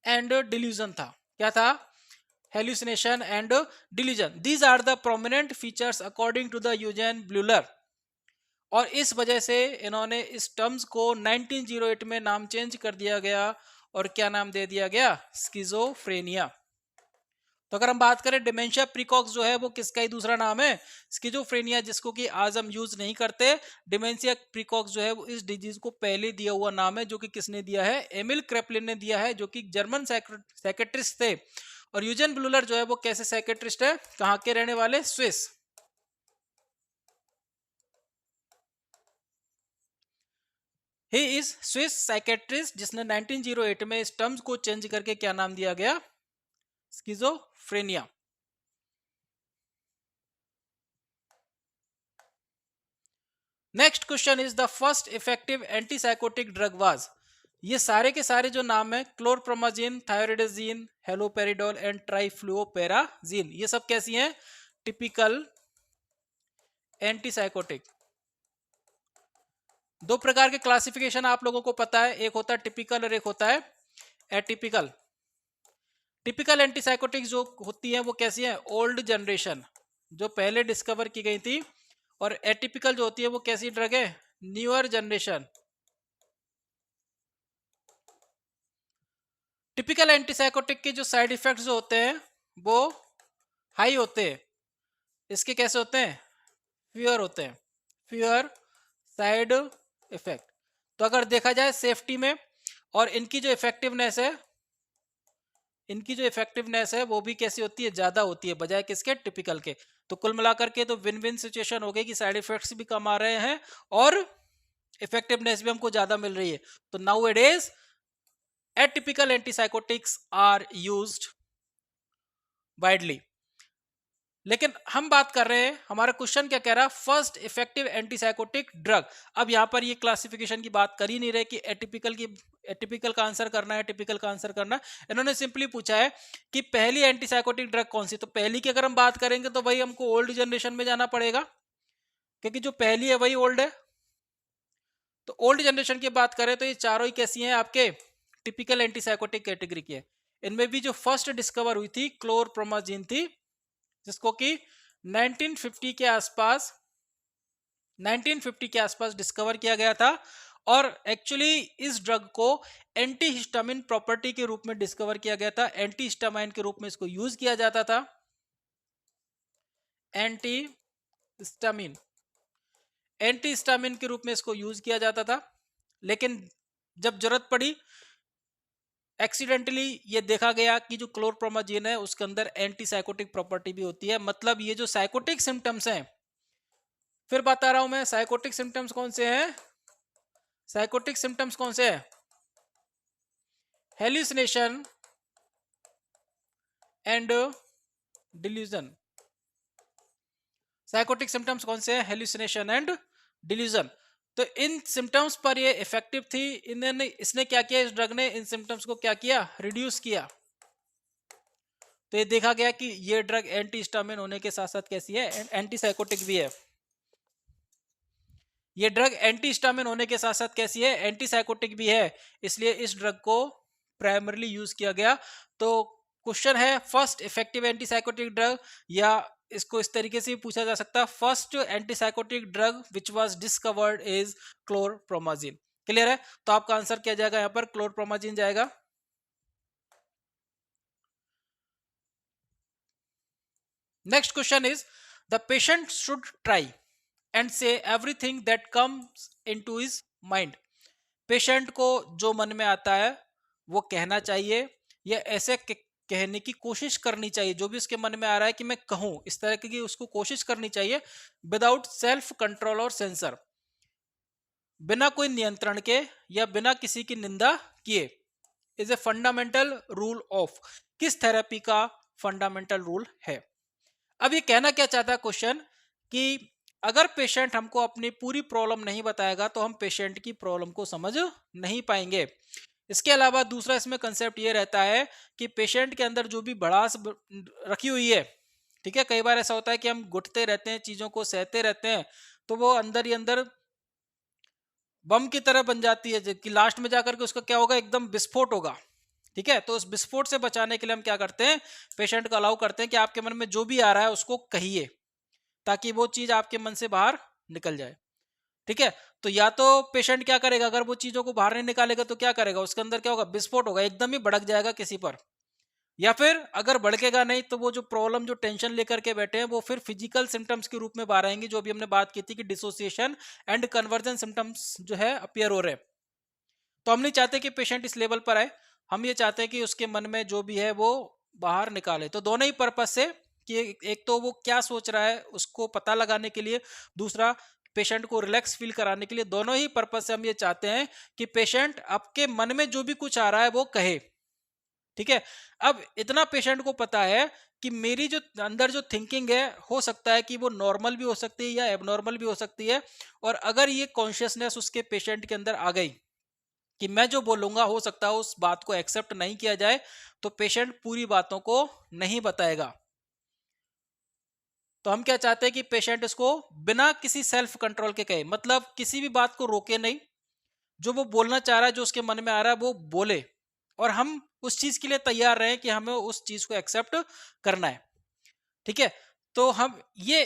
एंड डिल्यूजन था। क्या था? Hallucination and delusion. These are the prominent features according to the Eugen Bleuler. और इस वजह से इन्होंने इस टर्म्स को 1908 में नाम चेंज कर दिया गया, और क्या नाम दे दिया गया? स्किज़ोफ्रेनिया। तो अगर हम बात करें डिमेंशिया प्रीकॉक्स जो है वो किसका ही दूसरा नाम है? स्किज़ोफ्रेनिया, जिसको कि आज हम यूज नहीं करते। डिमेंशिया प्रीकॉक्स जो है वो इस डिजीज को पहले दिया हुआ नाम है, जो कि किसने दिया है? एमिल क्रेपलिन ने दिया है, जो कि जर्मन साइकेट्रिस्ट थे। और यूजेन ब्लूलर जो है वो कैसे साइकेट्रिस्ट है? कहाँ के रहने वाले? Swiss. He is Swiss psychiatrist, जिसने 1908 में इस टर्म्स को चेंज करके क्या नाम दिया गया? Schizophrenia. Next question is the first effective antipsychotic drug was. ये सारे के सारे जो नाम है, क्लोरप्रोमाजिन, थायरोइडाजीन, हेलोपेरिडोल एंड ट्राइफ्लुओपेराजीन, ये सब कैसी हैं? Typical antipsychotic. दो प्रकार के क्लासिफिकेशन आप लोगों को पता है, एक होता है टिपिकल और एक होता है एटिपिकल। टिपिकल एंटीसाइकोटिक जो होती है वो कैसी है? ओल्ड जनरेशन, जो पहले डिस्कवर की गई थी। और एटिपिकल जो होती है वो कैसी ड्रग है? Newer generation. टिपिकल एंटीसाइकोटिक के जो साइड इफेक्ट्स जो होते हैं वो हाई होते हैं। इसके कैसे होते हैं? फ्यूअर होते हैं, फ्यूअर साइड इफेक्ट। तो अगर देखा जाए सेफ्टी में, और इनकी जो इफेक्टिवनेस है वो भी कैसी होती है? ज्यादा होती है, बजाय किसके? टिपिकल के। तो कुल मिलाकर के तो विन विन सिचुएशन हो गई कि साइड इफेक्ट्स भी कम आ रहे हैं और इफेक्टिवनेस भी हमको ज्यादा मिल रही है। तो now it is atypical antipsychotics are used widely. लेकिन हम बात कर रहे हैं, हमारा क्वेश्चन क्या कह रहा है? First effective antipsychotic drug. अब यहां पर ये क्लासिफिकेशन की बात कर ही नहीं रहे कि एटिपिकल का आंसर करना है, टिपिकल का आंसर करना है। इन्होंने सिंपली पूछा है कि पहली एंटीसाइकोटिक ड्रग कौन सी। तो पहली की अगर हम बात करेंगे तो भाई हमको ओल्ड जनरेशन में जाना पड़ेगा, क्योंकि जो पहली है वही ओल्ड है। तो ओल्ड जनरेशन की बात करें तो ये चारों ही कैसी हैं? आपके टिपिकल एंटीसाइकोटिक कैटेगरी की है। इनमें भी जो फर्स्ट डिस्कवर हुई थी क्लोरप्रोमाजिन थी, जिसको कि 1950 के आसपास 1950 के आसपास डिस्कवर किया गया था। और एक्चुअली इस ड्रग को एंटीहिस्टामिन प्रॉपर्टी के रूप में डिस्कवर किया गया था। एंटीहिस्टामाइन के रूप में इसको यूज किया जाता था। एंटीहिस्टामिन एंटीहिस्टामिन के रूप में इसको यूज किया जाता था। लेकिन जब जरूरत पड़ी, एक्सीडेंटली ये देखा गया कि जो क्लोरप्रोमाजिन है उसके अंदर एंटीसाइकोटिक प्रॉपर्टी भी होती है। मतलब ये जो साइकोटिक सिम्टम्स हैं, फिर बता रहा हूं मैं, साइकोटिक सिम्टम्स कौन से हैं? साइकोटिक सिम्टम्स कौन से हैं? Hallucination and delusion. Psychotic symptoms कौन से हैं? Hallucination and delusion. तो इन सिम्टम्स पर ये इफेक्टिव थी। इसने क्या किया? इस ड्रग ने इन सिम्टम्स को क्या किया? रिड्यूस किया। तो ये देखा गया कि ये ड्रग एंटीहिस्टामिन होने के साथ साथ कैसी है? एंटीसाइकोटिक भी है। ये ड्रग एंटीहिस्टामिन होने के साथ साथ कैसी है? एंटीसाइकोटिक भी है। इसलिए इस ड्रग को प्राइमरली यूज किया गया। तो क्वेश्चन है फर्स्ट इफेक्टिव एंटीसाइकोटिक ड्रग, या इसको इस तरीके से भी पूछा जा सकता है, first antipsychotic drug which was discovered is chlorpromazine. Clear है? तो आपका आंसर क्या जाएगा? यहां पर क्लोरप्रोमाजिन जाएगा। Next question is the patient should try and say everything that comes into his mind. Patient को जो मन में आता है वो कहना चाहिए, या ऐसे कहने की कोशिश करनी चाहिए, जो भी उसके मन में आ रहा है कि मैं कहूं, इस तरह की उसको कोशिश करनी चाहिए, विदाउट सेल्फ कंट्रोल और सेंसर, बिना कोई नियंत्रण के या बिना किसी की निंदा किए। Is a fundamental rule of, किस थेरेपी का फंडामेंटल रूल है? अब ये कहना क्या चाहता है क्वेश्चन कि अगर पेशेंट हमको अपनी पूरी प्रॉब्लम नहीं बताएगा तो हम पेशेंट की प्रॉब्लम को समझ नहीं पाएंगे। इसके अलावा दूसरा इसमें कंसेप्ट ये रहता है कि पेशेंट के अंदर जो भी भड़ास रखी हुई है, ठीक है, कई बार ऐसा होता है कि हम घुटते रहते हैं, चीजों को सहते रहते हैं, तो वो अंदर ही अंदर बम की तरह बन जाती है, कि लास्ट में जाकर के उसका क्या होगा, एकदम विस्फोट होगा। ठीक है, तो उस विस्फोट से बचाने के लिए हम क्या करते हैं, पेशेंट को अलाउ करते हैं कि आपके मन में जो भी आ रहा है उसको कहिए, ताकि वो चीज आपके मन से बाहर निकल जाए। ठीक है, तो या तो पेशेंट क्या करेगा, अगर वो चीजों को बाहर नहीं निकालेगा तो क्या करेगा, उसके अंदर क्या होगा, विस्फोट होगा, एकदम ही भड़क जाएगा किसी पर। या फिर अगर भड़केगा नहीं तो वो जो प्रॉब्लम, जो टेंशन लेकर के बैठे हैं, वो फिर फिजिकल सिम्टम्स के रूप में बाहर आएंगे, जो अभी हमने बात की थी कि डिसोसिएशन एंड कन्वर्जन सिम्टम्स जो है अपियर हो रहे हैं। तो हम नहीं चाहते कि पेशेंट इस लेवल पर आए, हम ये चाहते हैं कि उसके मन में जो भी है वो बाहर निकाले। तो दोनों ही पर्पज से, कि एक तो वो क्या सोच रहा है उसको पता लगाने के लिए, दूसरा पेशेंट को रिलैक्स फील कराने के लिए, दोनों ही पर्पज से हम ये चाहते हैं कि पेशेंट आपके मन में जो भी कुछ आ रहा है वो कहे। ठीक है, अब इतना पेशेंट को पता है कि मेरी जो अंदर जो थिंकिंग है, हो सकता है कि वो नॉर्मल भी हो सकती है या एबनॉर्मल भी हो सकती है, और अगर ये कॉन्शियसनेस उसके पेशेंट के अंदर आ गई कि मैं जो बोलूंगा हो सकता है उस बात को एक्सेप्ट नहीं किया जाए, तो पेशेंट पूरी बातों को नहीं बताएगा। तो हम क्या चाहते हैं कि पेशेंट इसको बिना किसी सेल्फ कंट्रोल के कहे, मतलब किसी भी बात को रोके नहीं, जो वो बोलना चाह रहा है, जो उसके मन में आ रहा है वो बोले, और हम उस चीज के लिए तैयार रहे कि हमें उस चीज को एक्सेप्ट करना है। ठीक है, तो हम ये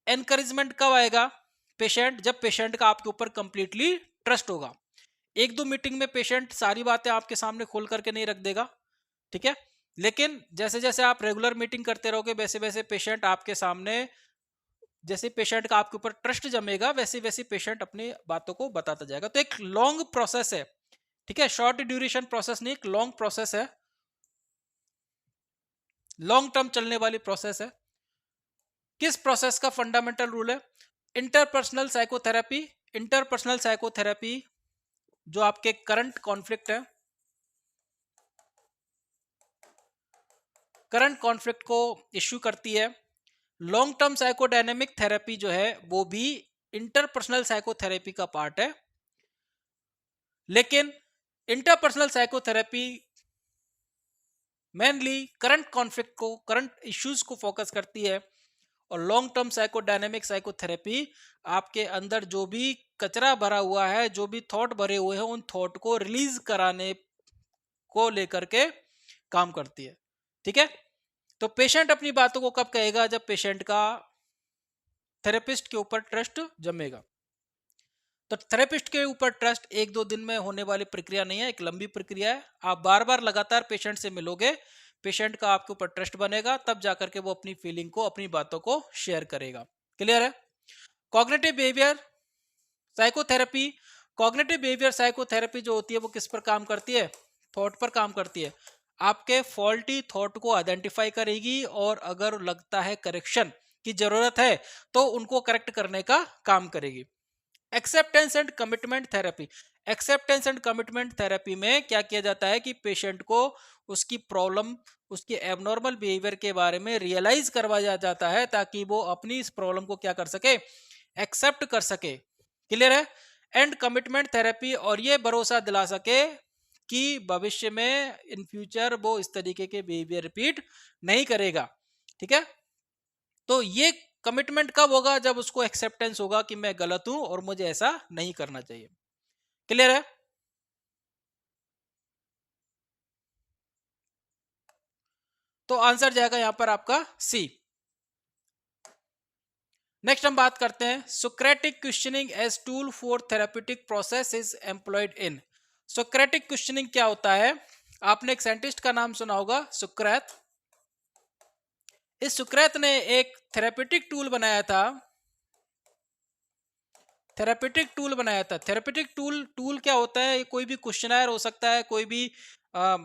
एनकरेजमेंट कब आएगा, पेशेंट, जब पेशेंट का आपके ऊपर कंप्लीटली ट्रस्ट होगा। एक दो मीटिंग में पेशेंट सारी बातें आपके सामने खोल करके नहीं रख देगा, ठीक है, लेकिन जैसे जैसे आप रेगुलर मीटिंग करते रहोगे, वैसे वैसे पेशेंट आपके सामने, जैसे पेशेंट का आपके ऊपर ट्रस्ट जमेगा, वैसे वैसे पेशेंट अपनी बातों को बताता जाएगा। तो एक लॉन्ग प्रोसेस है, ठीक है, शॉर्ट ड्यूरेशन प्रोसेस नहीं, एक लॉन्ग प्रोसेस है, लॉन्ग टर्म चलने वाली प्रोसेस है। किस प्रोसेस का फंडामेंटल रूल है, इंटरपर्सनल साइकोथेरेपी। इंटरपर्सनल साइकोथेरेपी जो आपके करंट कॉन्फ्लिक्ट है, करंट कॉन्फ्लिक्ट को इश्यू करती है। लॉन्ग टर्म साइकोडायनेमिक थेरेपी जो है वो भी इंटरपर्सनल साइकोथेरेपी का पार्ट है, लेकिन interpersonal psychotherapy mainly current conflict को, करंट इश्यूज को फोकस करती है, और लॉन्ग टर्म साइकोडायनेमिक साइकोथेरेपी आपके अंदर जो भी कचरा भरा हुआ है, जो भी थॉट भरे हुए हैं, उन थॉट को रिलीज कराने को लेकर के काम करती है। ठीक है, तो पेशेंट अपनी बातों को कब कहेगा, जब पेशेंट का थेरेपिस्ट के ऊपर ट्रस्ट जमेगा। तो थेरेपिस्ट के ऊपर ट्रस्ट एक दो दिन में होने वाली प्रक्रिया नहीं है, एक लंबी प्रक्रिया है। आप बार बार लगातार पेशेंट से मिलोगे, पेशेंट का आपके ऊपर ट्रस्ट बनेगा, तब जाकर के वो अपनी फीलिंग को, अपनी बातों को शेयर करेगा। क्लियर है। Cognitive behaviour psychotherapy, cognitive behaviour psychotherapy जो होती है वो किस पर काम करती है, थॉट पर काम करती है। आपके फॉल्टी थॉट को आइडेंटिफाई करेगी, और अगर लगता है करेक्शन की जरूरत है तो उनको करेक्ट करने का काम करेगी। Acceptance and commitment therapy, acceptance and commitment therapy में क्या किया जाता है कि पेशेंट को उसकी प्रॉब्लम, उसके एबनॉर्मल बिहेवियर के बारे में रियलाइज करवाया जाता है, ताकि वो अपनी इस प्रॉब्लम को क्या कर सके, एक्सेप्ट कर सके। क्लियर है। एंड कमिटमेंट थेरेपी, और ये भरोसा दिला सके कि भविष्य में, इन फ्यूचर, वो इस तरीके के बिहेवियर रिपीट नहीं करेगा। ठीक है, तो ये कमिटमेंट कब होगा, जब उसको एक्सेप्टेंस होगा कि मैं गलत हूं और मुझे ऐसा नहीं करना चाहिए। क्लियर है। तो आंसर जाएगा यहां पर आपका सी। नेक्स्ट हम बात करते हैं, Socratic questioning as tool for therapeutic process is employed in. Socratic questioning क्या होता है, आपने एक साइंटिस्ट का नाम सुना होगा, सुक्रेत। इस सुक्रेत ने एक थेरेप्यूटिक टूल बनाया था, थेरेपेटिक टूल बनाया था। थेरेपेटिक टूल, टूल क्या होता है, कोई भी क्वेश्चनर हो सकता है, आ,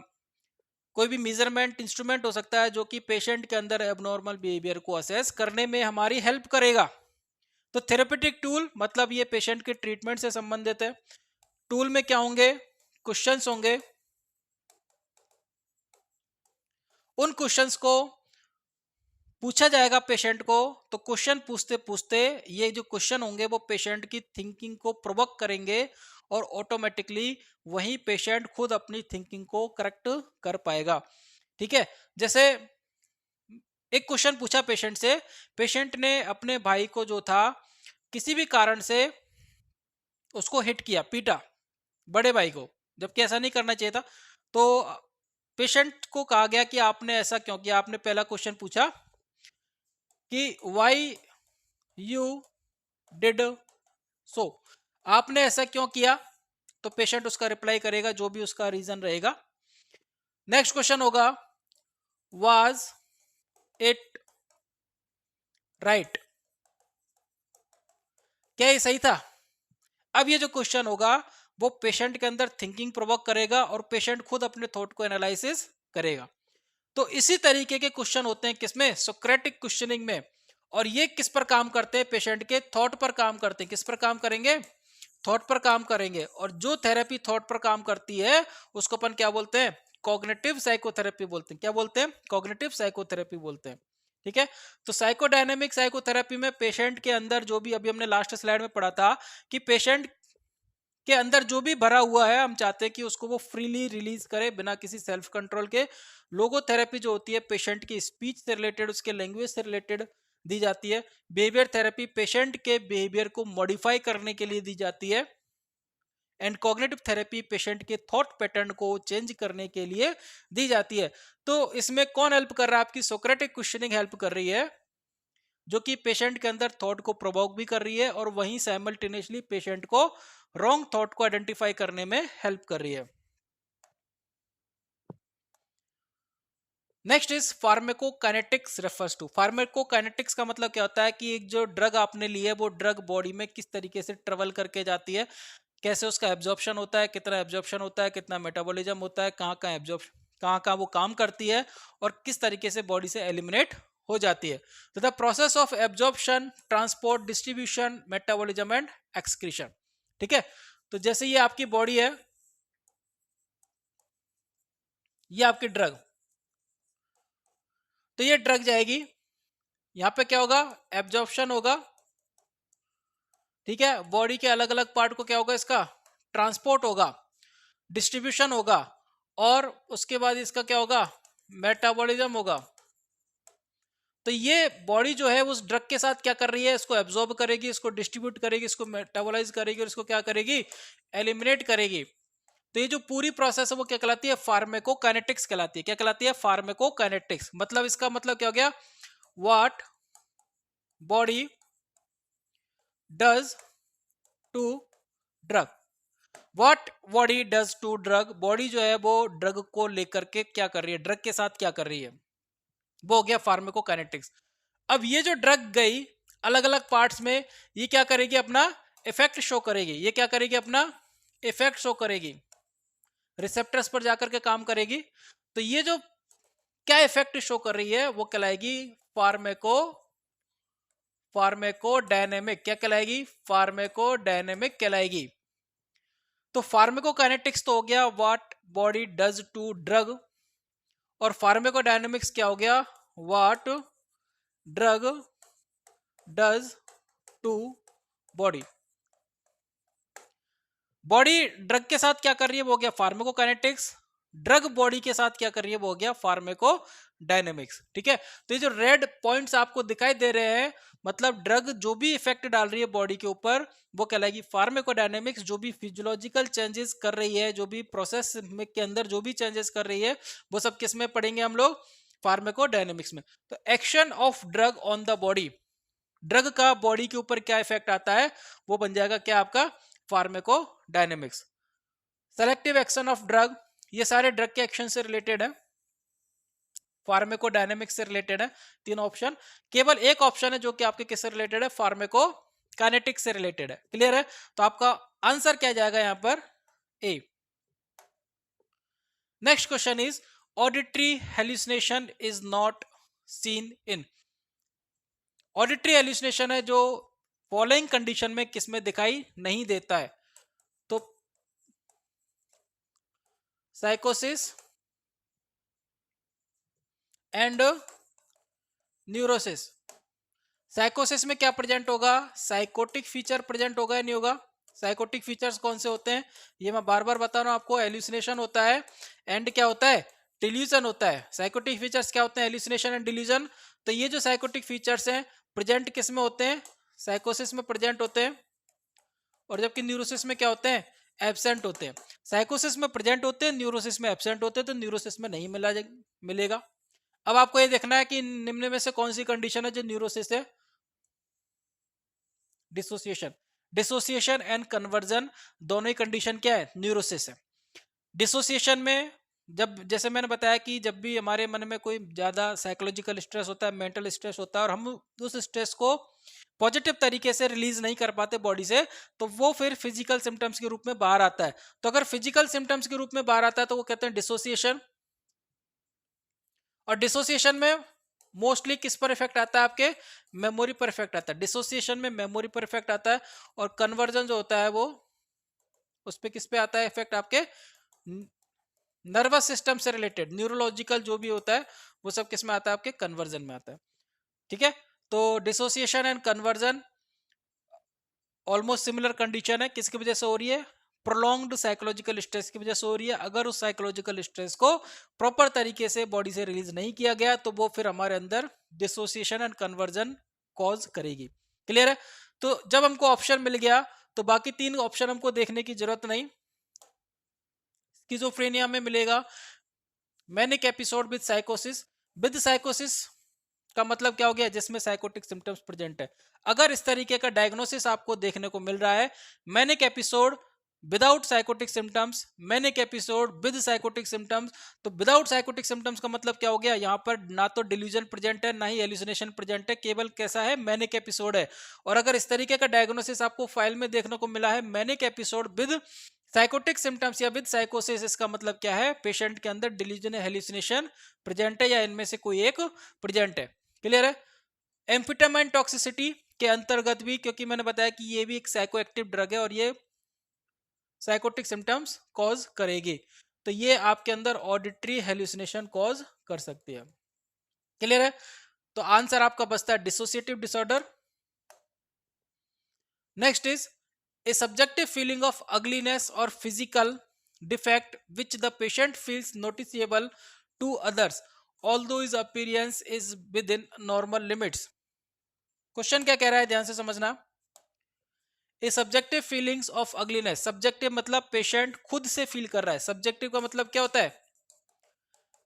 कोई भी मेजरमेंट इंस्ट्रूमेंट हो सकता है, जो कि पेशेंट के अंदर एबनॉर्मल बिहेवियर को असेस करने में हमारी हेल्प करेगा। तो थेरेपेटिक टूल मतलब ये पेशेंट के ट्रीटमेंट से संबंधित है। टूल में क्या होंगे, क्वेश्चंस होंगे, उन क्वेश्चंस को पूछा जाएगा पेशेंट को, तो क्वेश्चन पूछते पूछते ये जो क्वेश्चन होंगे वो पेशेंट की थिंकिंग को प्रोवोक करेंगे और ऑटोमेटिकली वही पेशेंट खुद अपनी थिंकिंग को करेक्ट कर पाएगा। ठीक है, जैसे एक क्वेश्चन पूछा पेशेंट से, पेशेंट ने अपने भाई को जो था किसी भी कारण से उसको हिट किया, पीटा, बड़े भाई को, जबकि ऐसा नहीं करना चाहिए था। तो पेशेंट को कहा गया कि आपने ऐसा क्यों किया। आपने पहला क्वेश्चन पूछा कि वाई यू डिड सो, आपने ऐसा क्यों किया, तो पेशेंट उसका रिप्लाई करेगा जो भी उसका रीजन रहेगा। नेक्स्ट क्वेश्चन होगा वाज इट राइट, क्या ये सही था। अब ये जो क्वेश्चन होगा वो पेशेंट के अंदर थिंकिंग प्रोवोक करेगा और पेशेंट खुद अपने थॉट को एनालिसिस करेगा। तो इसी तरीके के क्वेश्चन होते हैं किसमें, सोक्रेटिक क्वेश्चनिंग में। और ये किस पर काम करते हैं, पेशेंट के थॉट पर काम करते हैं। किस पर काम करेंगे, थॉट पर काम करेंगे। और जो थेरेपी थॉट पर काम करती है उसको अपन क्या बोलते हैं, कॉग्निटिव साइकोथेरेपी बोलते हैं। क्या बोलते हैं, कॉग्निटिव साइकोथेरेपी बोलते हैं। ठीक है, तो साइकोडायनेमिक साइकोथेरेपी में पेशेंट के अंदर जो भी, अभी हमने लास्ट स्लाइड में पढ़ा था कि पेशेंट के अंदर जो भी भरा हुआ है हम चाहते हैं कि उसको वो फ्रीली रिलीज करे बिना किसी सेल्फ कंट्रोल के। लोगोथेरेपी जो होती है पेशेंट की स्पीच से रिलेटेड, उसके लैंग्वेज से रिलेटेड दी जाती है। बिहेवियर थेरेपी पेशेंट के बिहेवियर को मॉडिफाई करने के लिए दी जाती है। एंड कॉग्निटिव थेरेपी पेशेंट के थॉट पैटर्न को चेंज करने के लिए दी जाती है। तो इसमें कौन हेल्प कर रहा है, आपकी सोक्रेटिक क्वेश्चनिंग हेल्प कर रही है, जो कि पेशेंट के अंदर थॉट को प्रोवोक भी कर रही है और वहीं साइमल्टेनियसली पेशेंट को रॉन्ग थॉट को आइडेंटिफाई करने में हेल्प कर रही है। Next is pharmacokinetics refers to. Pharmacokinetics का मतलब क्या होता है कि एक जो ड्रग आपने ली है वो ड्रग बॉडी में किस तरीके से ट्रेवल करके जाती है, कैसे उसका एब्जॉर्प्शन होता है, कितना एब्जॉर्प्शन होता है, कितना मेटाबॉलिज्म होता है, कहाँ कहाँ एब्जॉर्प्शन, कहाँ कहाँ वो काम करती है और किस तरीके से बॉडी से एलिमिनेट हो जाती है। तो the process of absorption, transport, distribution, metabolism and excretion. ठीक है, तो जैसे ये आपकी बॉडी है, ये आपकी ड्रग, तो ये ड्रग जाएगी, यहाँ पे क्या होगा, एब्जॉर्प्शन होगा। ठीक है, बॉडी के अलग अलग पार्ट को क्या होगा, इसका ट्रांसपोर्ट होगा, डिस्ट्रीब्यूशन होगा और उसके बाद इसका क्या होगा, मेटाबॉलिज्म होगा। तो ये बॉडी जो है उस ड्रग के साथ क्या कर रही है, इसको एब्जॉर्ब करेगी, इसको डिस्ट्रीब्यूट करेगी, इसको मेटाबोलाइज करेगी और इसको क्या करेगी, एलिमिनेट करेगी। तो ये जो पूरी प्रोसेस है वो क्या कहलाती है, फार्माकोकाइनेटिक्स कहलाती है। क्या कहलाती है, फार्माकोकाइनेटिक्स। मतलब इसका मतलब क्या हो गया, what body does to drug. What body does to drug, body जो है वो ड्रग को लेकर के क्या कर रही है, ड्रग के साथ क्या कर रही है, वो हो गया फार्माकोकाइनेटिक्स। अब ये जो ड्रग गई अलग अलग पार्ट्स में, ये क्या करेगी, अपना इफेक्ट शो करेगी। ये क्या करेगी, अपना इफेक्ट शो करेगी, रिसेप्टर्स पर जाकर के काम करेगी। तो ये जो क्या इफेक्ट शो कर रही है वो कहलाएगी फार्मेको फार्मेकोडायनेमिक। क्या कहलाएगी, फार्मेकोडायनेमिक कहलाएगी। तो फार्मेकोकाइनेटिक्स तो हो गया what body does to drug, और फार्मेकोडायनेमिक्स क्या हो गया, what drug does to body. Body drug के साथ क्या कर रही है वो हो गया फार्माकोकाइनेटिक्स, ड्रग बॉडी के साथ क्या कर रही है वो हो गया फार्माकोडायनेमिक्स। ठीक है, तो ये जो रेड पॉइंट्स आपको दिखाई दे रहे हैं, मतलब ड्रग जो भी इफेक्ट डाल रही है बॉडी के ऊपर वो कहलाएगी फार्माकोडायनेमिक्स। जो भी फिजियोलॉजिकल चेंजेस कर रही है, जो भी प्रोसेस में के अंदर जो भी चेंजेस कर रही है, वो सब किस में पढ़ेंगे हम लोग, फार्माकोडायनेमिक्स में। तो action of drug on the body, drug का बॉडी के ऊपर क्या इफेक्ट आता है वो बन जाएगा क्या, आपका pharmacodynamics. Selective action of drug, ये सारे ड्रग के एक्शन से रिलेटेड है, फार्माकोडायनेमिक्स से रिलेटेड है। तीन ऑप्शन, केवल एक ऑप्शन है जो कि आपके किससे रिलेटेड है, फार्माकोकाइनेटिक्स से रिलेटेड है। क्लियर है, तो आपका आंसर क्या जाएगा यहां पर, A. Next question is auditory hallucination is not seen in. Auditory hallucination है जो फॉलोइंग कंडीशन में किसमें दिखाई नहीं देता है, तो साइकोसिस एंड न्यूरोसिस। साइकोसिस में क्या प्रेजेंट होगा? साइकोटिक फीचर प्रेजेंट होगा या नहीं होगा? साइकोटिक फीचर्स कौन से होते हैं? ये मैं बार बार बता रहा हूं आपको। एल्यूसिनेशन होता है एंड क्या होता है? डिल्यूजन होता है। साइकोटिक फीचर्स क्या होते हैं? एल्यूसिनेशन एंड डिल्यूजन। तो ये जो साइकोटिक फीचर्स हैं प्रेजेंट किस में होते हैं? साइकोसिस में प्रेजेंट होते हैं, और जबकि न्यूरोसिस में क्या होते हैं? एब्सेंट होते हैं। साइकोसिस में प्रेजेंट होते हैं, न्यूरोसिस में एब्सेंट होते हैं, तो न्यूरोसिस में नहीं मिलेगा। अब आपको ये देखना है कि निम्न में से कौन सी कंडीशन है जो न्यूरोसिस है? डिसोसिएशन। डिसोसिएशन एंड कन्वर्जन दोनों ही कंडीशन क्या है? न्यूरोसिस है। डिसोसिएशन में जब, जैसे मैंने बताया कि जब भी हमारे मन में कोई ज्यादा साइकोलॉजिकल स्ट्रेस होता है, मेंटल स्ट्रेस होता है, और हम उस स्ट्रेस को पॉजिटिव तरीके से रिलीज नहीं कर पाते बॉडी से, तो वो फिर फिजिकल सिम्टम्स के रूप में बाहर आता है। तो अगर फिजिकल सिम्टम्स के रूप में बाहर आता है तो वो कहते हैं डिसोसिएशन। और डिसोसिएशन में मोस्टली किस पर इफेक्ट आता है? आपके मेमोरी पर इफेक्ट आता है। डिसोसिएशन में मेमोरी पर इफेक्ट आता है, और कन्वर्जन जो होता है वो उस पे किस पे आता है इफेक्ट? आपके नर्वस सिस्टम से रिलेटेड न्यूरोलॉजिकल जो भी होता है वो सब किस में आता है? आपके कन्वर्जन में आता है। ठीक है, तो dissociation and conversion almost similar condition है। किसकी वजह से हो रही है? प्रोलॉन्ग्ड साइकोलॉजिकल स्ट्रेस की वजह से हो रही है। अगर उस साइकोलॉजिकल स्ट्रेस को प्रॉपर तरीके से बॉडी से रिलीज नहीं किया गया तो वो फिर हमारे अंदर डिसोसिएशन एंड कन्वर्जन कॉज करेगी। क्लियर है? तो जब हमको ऑप्शन मिल गया तो बाकी तीन ऑप्शन हमको देखने की जरूरत नहीं। स्किज़ोफ्रेनिया में मिलेगा मैनिक एपिसोड विद साइकोसिस। विद साइकोसिस का मतलब क्या हो गया? जिसमें साइकोटिक सिम्टम्स प्रेजेंट है। अगर इस तरीके का डायग्नोसिस आपको देखने को मिल रहा है, manic episode without psychotic symptoms, manic episode with psychotic symptoms, तो विदाउट साइकोटिक सिम्टम्स का मतलब क्या हो गया? यहाँ पर ना तो डिल्यूजन प्रेजेंट है ना ही एल्यूसिनेशन प्रेजेंट है, केवल कैसा है? मैनिक एपिसोड है। और अगर इस तरीके का डायग्नोसिस आपको फाइल में देखने को मिला है, manic episode with psychotic symptoms या विद साइकोसिस, इसका मतलब क्या है? पेशेंट के अंदर डिल्यूजन या हेल्यूसिनेशन प्रेजेंट है, या इनमें से कोई एक प्रेजेंट है। क्लियर है? एम्फिटामाइन टॉक्सिसिटी के अंतर्गत भी, क्योंकि मैंने बताया कि ये भी एक साइको एक्टिव ड्रग है और ये साइकोटिक सिम्टम्स कॉज करेगी, तो ये आपके अंदर ऑडिटरी हेल्यूसिनेशन कॉज कर सकती है। क्लियर है? तो आंसर आपका बचता है dissociative disorder. Next is a subjective feeling of ugliness or physical defect which the patient feels noticeable to others although his appearance is within normal limits। Question क्या कह रहा है? ध्यान से समझना। A subjective feelings of ugliness, subjective मतलब patient खुद से फील कर रहा है। सब्जेक्टिव का मतलब क्या होता है?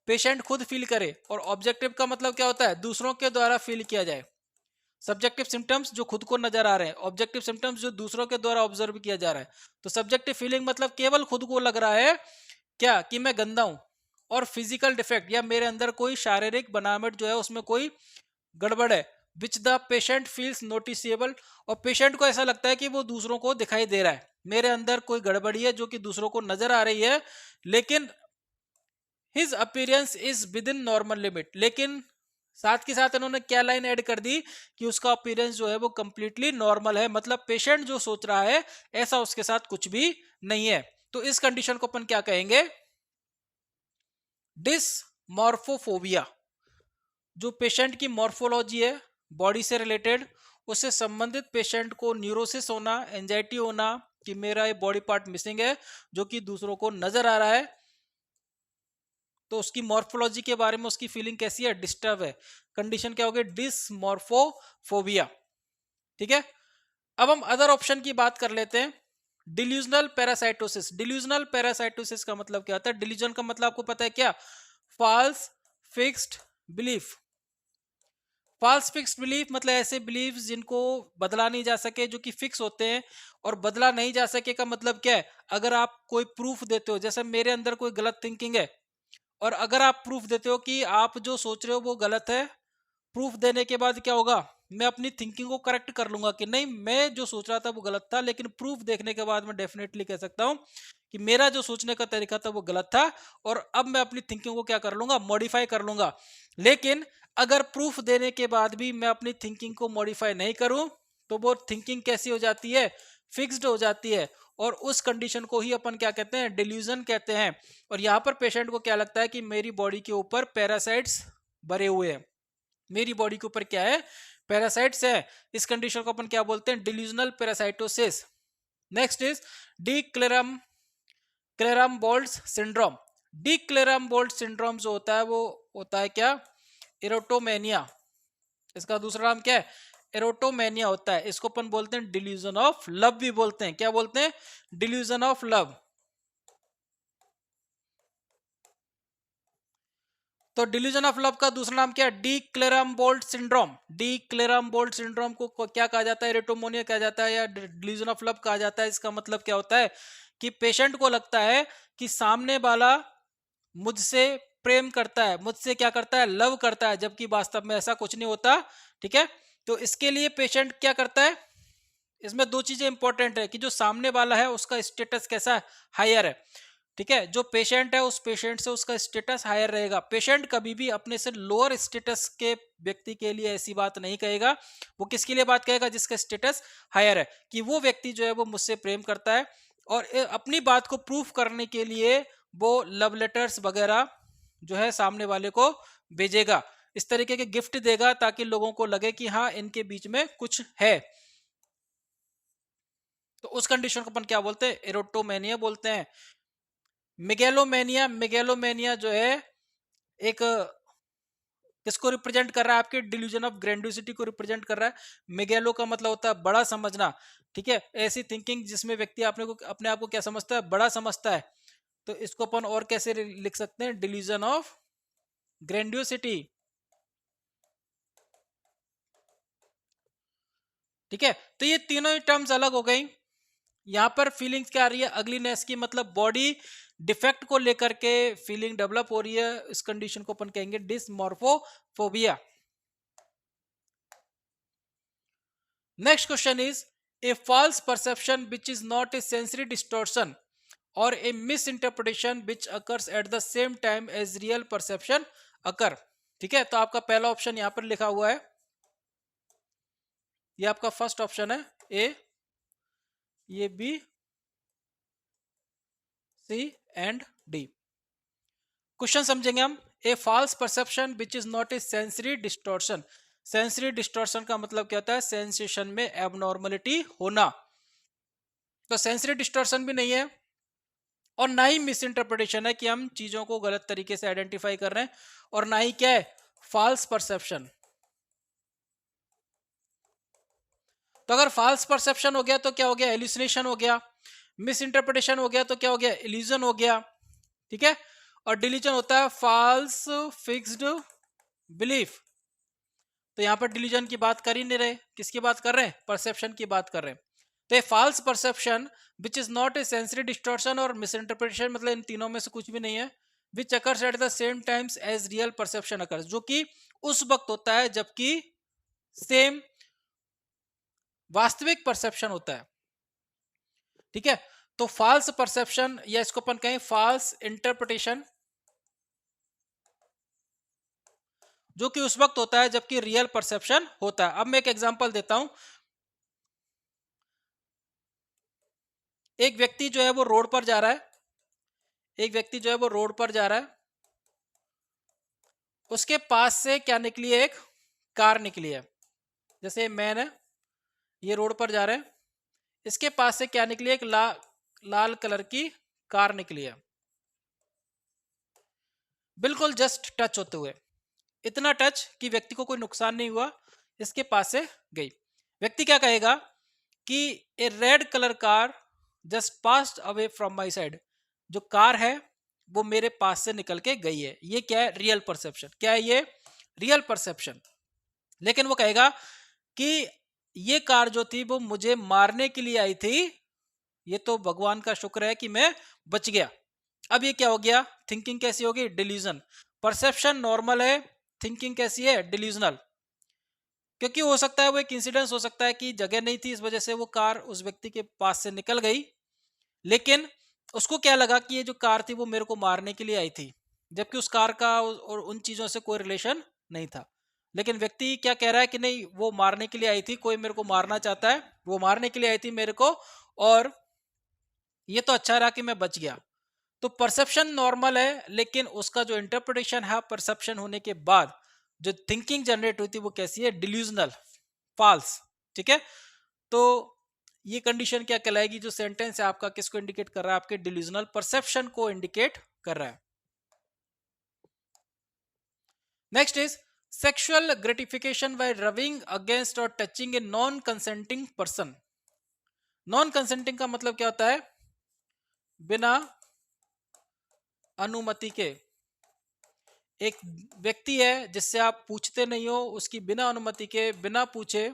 पेशेंट खुद फील करे, और ऑब्जेक्टिव का मतलब क्या होता है? दूसरों के द्वारा फील किया जाए। सब्जेक्टिव सिम्टम्स जो खुद को नजर आ रहे हैं, ऑब्जेक्टिव सिम्टम्स जो दूसरों के द्वारा ऑब्जर्व किया जा रहा है। तो सब्जेक्टिव फीलिंग मतलब केवल खुद को लग रहा है क्या कि मैं गंदा हूं, और फिजिकल डिफेक्ट या मेरे अंदर कोई शारीरिक बनावट जो है उसमें कोई गड़बड़ है, विच द पेशेंट फील्स नोटिसेबल, और पेशेंट को ऐसा लगता है कि वो दूसरों को दिखाई दे रहा है, मेरे अंदर कोई गड़बड़ी है जो कि दूसरों को नजर आ रही है, लेकिन his appearance is with in normal limit. लेकिन साथ के साथ इन्होंने क्या लाइन ऐड कर दी कि उसका अपीयरेंस जो है वो कंप्लीटली नॉर्मल है, मतलब पेशेंट जो सोच रहा है ऐसा उसके साथ कुछ भी नहीं है। तो इस कंडीशन को अपन क्या कहेंगे? डिसमॉर्फोफोबिया। जो पेशेंट की मॉर्फोलॉजी है बॉडी से रिलेटेड, उससे संबंधित पेशेंट को न्यूरोसिस होना, एंजाइटी होना कि मेरा ये बॉडी पार्ट मिसिंग है जो कि दूसरों को नजर आ रहा है, तो उसकी मॉर्फोलॉजी के बारे में उसकी फीलिंग कैसी है? डिस्टर्ब है। कंडीशन क्या होगी? डिसमॉर्फोफोबिया। ठीक है, अब हम अदर ऑप्शन की बात कर लेते हैं। Delusional parasitosis. डिल्यूजनल पैरासाइटोसिस का मतलब क्या होता है? डिल्यूजन का मतलब आपको पता है क्या? False fixed belief. False fixed belief मतलब ऐसे बिलीफ जिनको बदला नहीं जा सके, जो कि फिक्स होते हैं, और बदला नहीं जा सके का मतलब क्या है? अगर आप कोई प्रूफ देते हो, जैसे मेरे अंदर कोई गलत थिंकिंग है, और अगर आप प्रूफ देते हो कि आप जो सोच रहे हो वो गलत है, प्रूफ देने के बाद क्या होगा? मैं अपनी थिंकिंग को करेक्ट कर लूंगा कि नहीं, मैं जो सोच रहा था वो गलत था, लेकिन प्रूफ देखने के बाद मैं डेफिनेटली कह सकता हूं कि मेरा जो सोचने का तरीका था वो गलत था, और अब मैं अपनी थिंकिंग को क्या कर लूंगा? मॉडिफाई कर लूंगा। लेकिन अगर प्रूफ देने के बाद भी मैं अपनी थिंकिंग को मॉडिफाई नहीं करूं तो वो थिंकिंग कैसी हो जाती है? फिक्स्ड हो जाती है, और उस कंडीशन को ही अपन क्या कहते हैं? डिल्यूजन कहते हैं। और यहाँ पर पेशेंट को क्या लगता है कि मेरी बॉडी के ऊपर पैरासाइट्स भरे हुए हैं, मेरी बॉडी के ऊपर क्या है, पैरासाइट्स है। इस कंडीशन को अपन क्या बोलते हैं, delusional parasitosis. Next is de Clerambault's syndrome. De Clerambault syndrome जो होता है वो होता है क्या, एरोटोमेनिया। इसका दूसरा नाम क्या है, एरोटोमेनिया होता है। इसको अपन बोलते हैं डिल्यूजन ऑफ लव भी बोलते हैं। क्या बोलते हैं, डिल्यूजन ऑफ लव। तो डिल्यूजन ऑफ लव का दूसरा नाम क्या है, de Clerambault syndrome. De Clerambault syndrome को क्या कहा जाता है, एरोटोमेनिया कहा जाता है या डिल्यूजन ऑफ लव कहा जाता है। इसका मतलब क्या होता है कि पेशेंट को लगता है कि सामने वाला मुझसे प्रेम करता है, मुझसे क्या करता है, लव करता है, जबकि वास्तव में ऐसा कुछ नहीं होता। ठीक है, तो इसके लिए पेशेंट क्या करता है, इसमें दो चीजें इंपॉर्टेंट है कि जो सामने वाला है उसका स्टेटस कैसा है, हायर है। ठीक है, जो पेशेंट है उस पेशेंट से उसका स्टेटस हायर रहेगा। पेशेंट कभी भी अपने से लोअर स्टेटस के व्यक्ति के लिए ऐसी बात नहीं कहेगा। वो किसके लिए बात कहेगा, जिसका स्टेटस हायर है, कि वो व्यक्ति जो है वो मुझसे प्रेम करता है। और अपनी बात को प्रूफ करने के लिए वो लव लेटर्स वगैरह जो है सामने वाले को भेजेगा, इस तरीके के गिफ्ट देगा ताकि लोगों को लगे कि हाँ इनके बीच में कुछ है। तो उस कंडीशन को अपन क्या बोलते हैं, एरोटोमेनिया बोलते हैं। मेगेलोमेनिया जो है एक किसको रिप्रेजेंट कर रहा है, आपके डिल्यूजन ऑफ ग्रैंडियोसिटी को रिप्रेजेंट कर रहा है। मेगेलो का मतलब होता है बड़ा समझना। ठीक है, ऐसी थिंकिंग जिसमें व्यक्ति अपने आप को क्या समझता है, बड़ा समझता है। तो इसको अपन और कैसे लिख सकते हैं, डिल्यूजन ऑफ ग्रैंडियोसिटी। ठीक है, तो ये तीनों ही टर्म्स अलग हो गई। यहां पर फीलिंग्स क्या आ रही है, अगलीनेस की, मतलब बॉडी डिफेक्ट को लेकर के फीलिंग डेवलप हो रही है। इस कंडीशन को अपन कहेंगे dysmorphophobia. Next question is a false perception which is not a sensory distortion or a misinterpretation which occurs at the same time as real perception occur. ठीक है, तो आपका पहला ऑप्शन यहां पर लिखा हुआ है, ये आपका फर्स्ट ऑप्शन है ए, ये B, C and D. Question समझेंगे हम। A false perception which is not a sensory distortion. Sensory distortion का मतलब क्या होता है, सेंसेशन में एबनॉर्मलिटी होना। तो सेंसरी डिस्टॉर्शन भी नहीं है और ना ही मिस इंटरप्रिटेशन है कि हम चीजों को गलत तरीके से आइडेंटिफाई कर रहे हैं, और ना ही क्या है, फॉल्स परसेप्शन। तो अगर फॉल्स परसेप्शन हो गया तो क्या हो गया, एल्यूसिनेशन हो गया। मिस इंटरप्रिटेशन हो गया तो क्या हो गया, इल्यूजन हो गया। ठीक है, और डिलीजन होता है फॉल्स फिक्स्ड बिलीफ। तो यहां पर डिलीजन की बात कर ही नहीं रहे, किसकी बात कर रहे हैं, परसेप्शन की बात कर रहे हैं। तो ये false perception which is not a sensory distortion और मिस इंटरप्रिटेशन, मतलब इन तीनों में से कुछ भी नहीं है। Which occurs at the same times as real perception occurs, जो कि उस वक्त होता है जबकि सेम वास्तविक परसेप्शन होता है। ठीक है, तो फॉल्स परसेप्शन या इसको अपन कहें फॉल्स इंटरप्रिटेशन, जो कि उस वक्त होता है जबकि रियल परसेप्शन होता है। अब मैं एक एग्जांपल देता हूं। एक व्यक्ति जो है वो रोड पर जा रहा है, एक व्यक्ति जो है वो रोड पर जा रहा है, उसके पास से क्या निकली है, एक कार निकली है। जैसे मैन है, ये रोड पर जा रहे हैं, इसके पास से क्या निकली है, एक लाल कलर की कार निकली है, बिल्कुल जस्ट टच होते हुए, इतना टच कि व्यक्ति को कोई नुकसान नहीं हुआ, इसके पास से गई। व्यक्ति क्या कहेगा कि a red colour car just passed away from my side, जो कार है वो मेरे पास से निकल के गई है। ये क्या है, रियल परसेप्शन। क्या है ये, रियल परसेप्शन। लेकिन वो कहेगा कि ये कार जो थी वो मुझे मारने के लिए आई थी, ये तो भगवान का शुक्र है कि मैं बच गया। अब ये क्या हो गया, थिंकिंग कैसी होगी, डिल्यूजन। परसेप्शन नॉर्मल है, थिंकिंग कैसी है, डिल्यूजनल। क्योंकि हो सकता है वो एक इंसिडेंस हो सकता है कि जगह नहीं थी, इस वजह से वो कार उस व्यक्ति के पास से निकल गई, लेकिन उसको क्या लगा कि ये जो कार थी वो मेरे को मारने के लिए आई थी, जबकि उस कार का और उन चीजों से कोई रिलेशन नहीं था। लेकिन व्यक्ति क्या कह रहा है कि नहीं, वो मारने के लिए आई थी, कोई मेरे को मारना चाहता है, वो मारने के लिए आई थी मेरे को, और ये तो अच्छा रहा कि मैं बच गया। तो परसेप्शन नॉर्मल है, लेकिन उसका जो इंटरप्रिटेशन है परसेप्शन होने के बाद, जो थिंकिंग जनरेट हुई थी वो कैसी है, डिल्यूजनल, फॉल्स। ठीक है, तो ये कंडीशन क्या कहलाएगी, जो सेंटेंस है आपका किसको इंडिकेट कर रहा है, आपके डिल्यूजनल परसेप्शन को इंडिकेट कर रहा है। Next is sexual gratification by rubbing against or touching a non consenting person. Non consenting का मतलब क्या होता है, बिना अनुमति के। एक व्यक्ति है जिससे आप पूछते नहीं हो, उसकी बिना अनुमति के, बिना पूछे,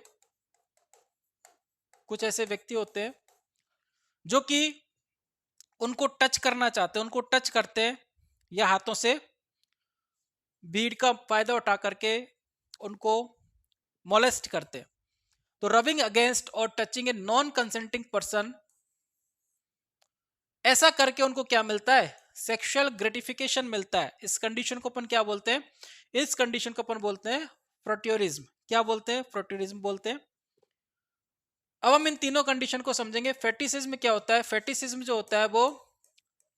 कुछ ऐसे व्यक्ति होते हैं जो कि उनको टच करना चाहते हैं, उनको टच करते हैं या हाथों से भीड़ का फायदा उठा करके उनको मोलेस्ट करते हैं। तो rubbing against or touching a non consenting person, ऐसा करके उनको क्या मिलता है, सेक्सुअल ग्रेटिफिकेशन मिलता है। इस कंडीशन को अपन क्या बोलते हैं, इस कंडीशन को अपन बोलते हैं फ्रोट्योरिज्म। क्या बोलते हैं, फ्रोट्योरिज्म बोलते हैं। अब हम इन तीनों कंडीशन को समझेंगे। फेटिसिज्म क्या होता है, फेटिसिज्म जो होता है वो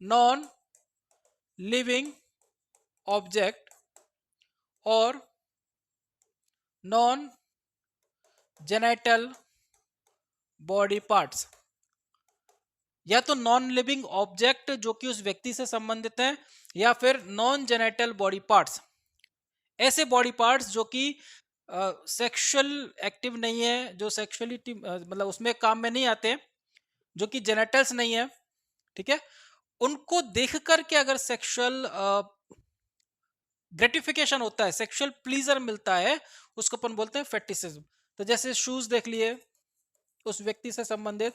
नॉन लिविंग ऑब्जेक्ट और नॉन जेनेटल बॉडी पार्ट्स, या तो नॉन लिविंग ऑब्जेक्ट जो कि उस व्यक्ति से संबंधित है, या फिर नॉन जेनेटल बॉडी पार्ट्स, ऐसे बॉडी पार्ट्स जो कि सेक्सुअल एक्टिव नहीं है, जो सेक्सुअलिटी मतलब उसमें काम में नहीं आते, जो कि जेनेटल्स नहीं है। ठीक है, उनको देख करके अगर सेक्सुअल ग्रेटिफिकेशन होता है, सेक्सुअल प्लीजर मिलता है, उसको अपन बोलते हैं फेटिसिज्म। तो जैसे शूज देख लिए उस व्यक्ति से संबंधित,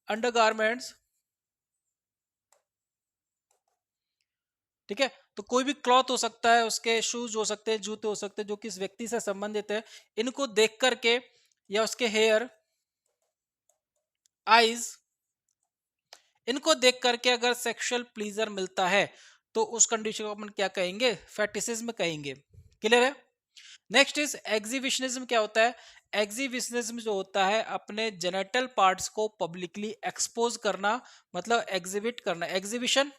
अंडरगारमेंट्स, ठीक है, तो कोई भी क्लॉथ हो सकता है, उसके शूज हो सकते हैं, जूते हो सकते हैं, जो कि इस व्यक्ति से संबंधित है, इनको देख करके, या उसके हेयर, आईज, इनको देख करके अगर सेक्सुअल प्लीजर मिलता है तो उस कंडीशन को अपन क्या कहेंगे, फेटिसिज्म कहेंगे। क्लियर है। Next is exhibitionism. क्या होता है, एग्जीबिशनिज्म जो होता है अपने जेनेटल पार्ट्स को पब्लिकली एक्सपोज करना, मतलब एग्जिबिट करना। एग्जीबिशन,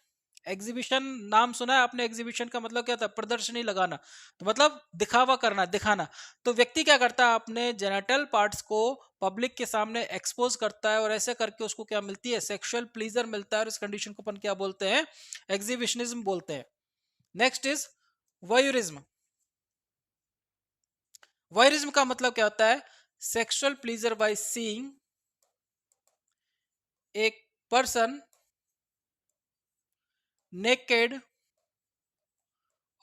एग्जीबिशन नाम सुना है आपने, एग्जीबिशन का मतलब क्या था, प्रदर्शनी लगाना, तो मतलब दिखावा करना, दिखाना। तो व्यक्ति क्या करता है, अपने जेनेटल पार्ट्स को पब्लिक के सामने एक्सपोज करता है, और ऐसे करके उसको क्या मिलती है, सेक्सुअल प्लीजर मिलता है, और इस कंडीशन को अपन क्या बोलते हैं, एग्जीबिशनिज्म बोलते हैं। Next is voyeurism. वॉयरिज्म का मतलब क्या होता है, सेक्सुअल प्लीजर बाय सीइंग एक पर्सन नेकेड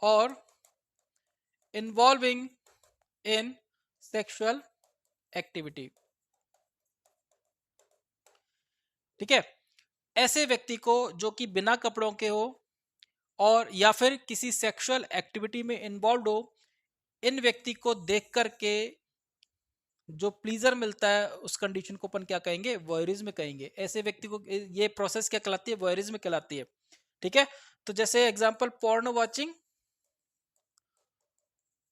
और इन्वॉल्विंग इन सेक्सुअल एक्टिविटी। ठीक है, ऐसे व्यक्ति को जो कि बिना कपड़ों के हो और या फिर किसी सेक्सुअल एक्टिविटी में इन्वॉल्व हो, इन व्यक्ति को देख करके जो प्लीजर मिलता है, उस कंडीशन को अपन क्या कहेंगे, वॉयरिज्म कहेंगे। ऐसे व्यक्ति को ये प्रोसेस क्या कहलाती है, वॉयरिज्म कहलाती है। ठीक है, तो जैसे example porn watching,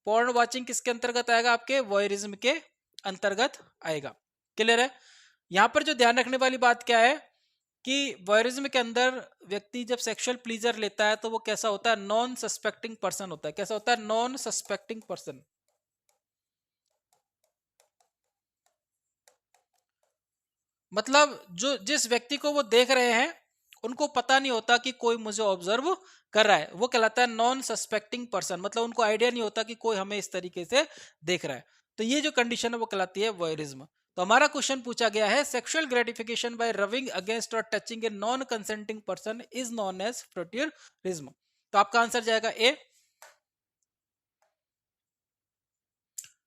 porn watching किसके अंतर्गत आएगा, आपके वॉयरिज्म के अंतर्गत आएगा। क्लियर है। यहां पर जो ध्यान रखने वाली बात क्या है कि वॉयरिज्म के अंदर व्यक्ति जब सेक्सुअल प्लीजर लेता है तो वो कैसा होता है, नॉन सस्पेक्टिंग पर्सन होता है। कैसा होता है, नॉन सस्पेक्टिंग पर्सन। मतलब जो जिस व्यक्ति को वो देख रहे हैं उनको पता नहीं होता कि कोई मुझे ऑब्जर्व कर रहा है, वो कहलाता है नॉन सस्पेक्टिंग पर्सन। मतलब उनको आइडिया नहीं होता कि कोई हमें इस तरीके से देख रहा है। तो ये जो कंडीशन है वो कहलाती है वॉयरिज्म। तो हमारा क्वेश्चन पूछा गया है, sexual gratification by rubbing against or touching a non consenting person is known as frotteurism. तो आपका आंसर जाएगा A.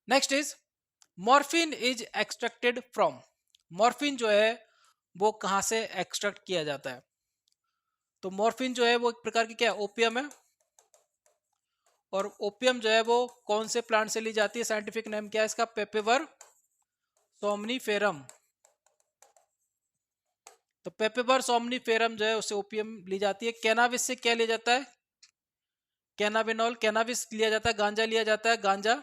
Next is morphine is extracted from. Morphine जो है वो कहां से एक्सट्रैक्ट किया जाता है, तो मॉर्फिन जो है वो एक प्रकार की क्या ओपियम है, और ओपियम जो है वो कौन से प्लांट से ली जाती है, साइंटिफिक नेम क्या है इसका, पेपेवर सोमनीफेरम। तो पेपेवर सोमनीफेरम जो है उससे ओपियम ली जाती है। कैनाबिस से क्या लिया जाता है, कैनाबिनॉल, कैनाबिस लिया जाता है, गांजा लिया जाता है, गांजा,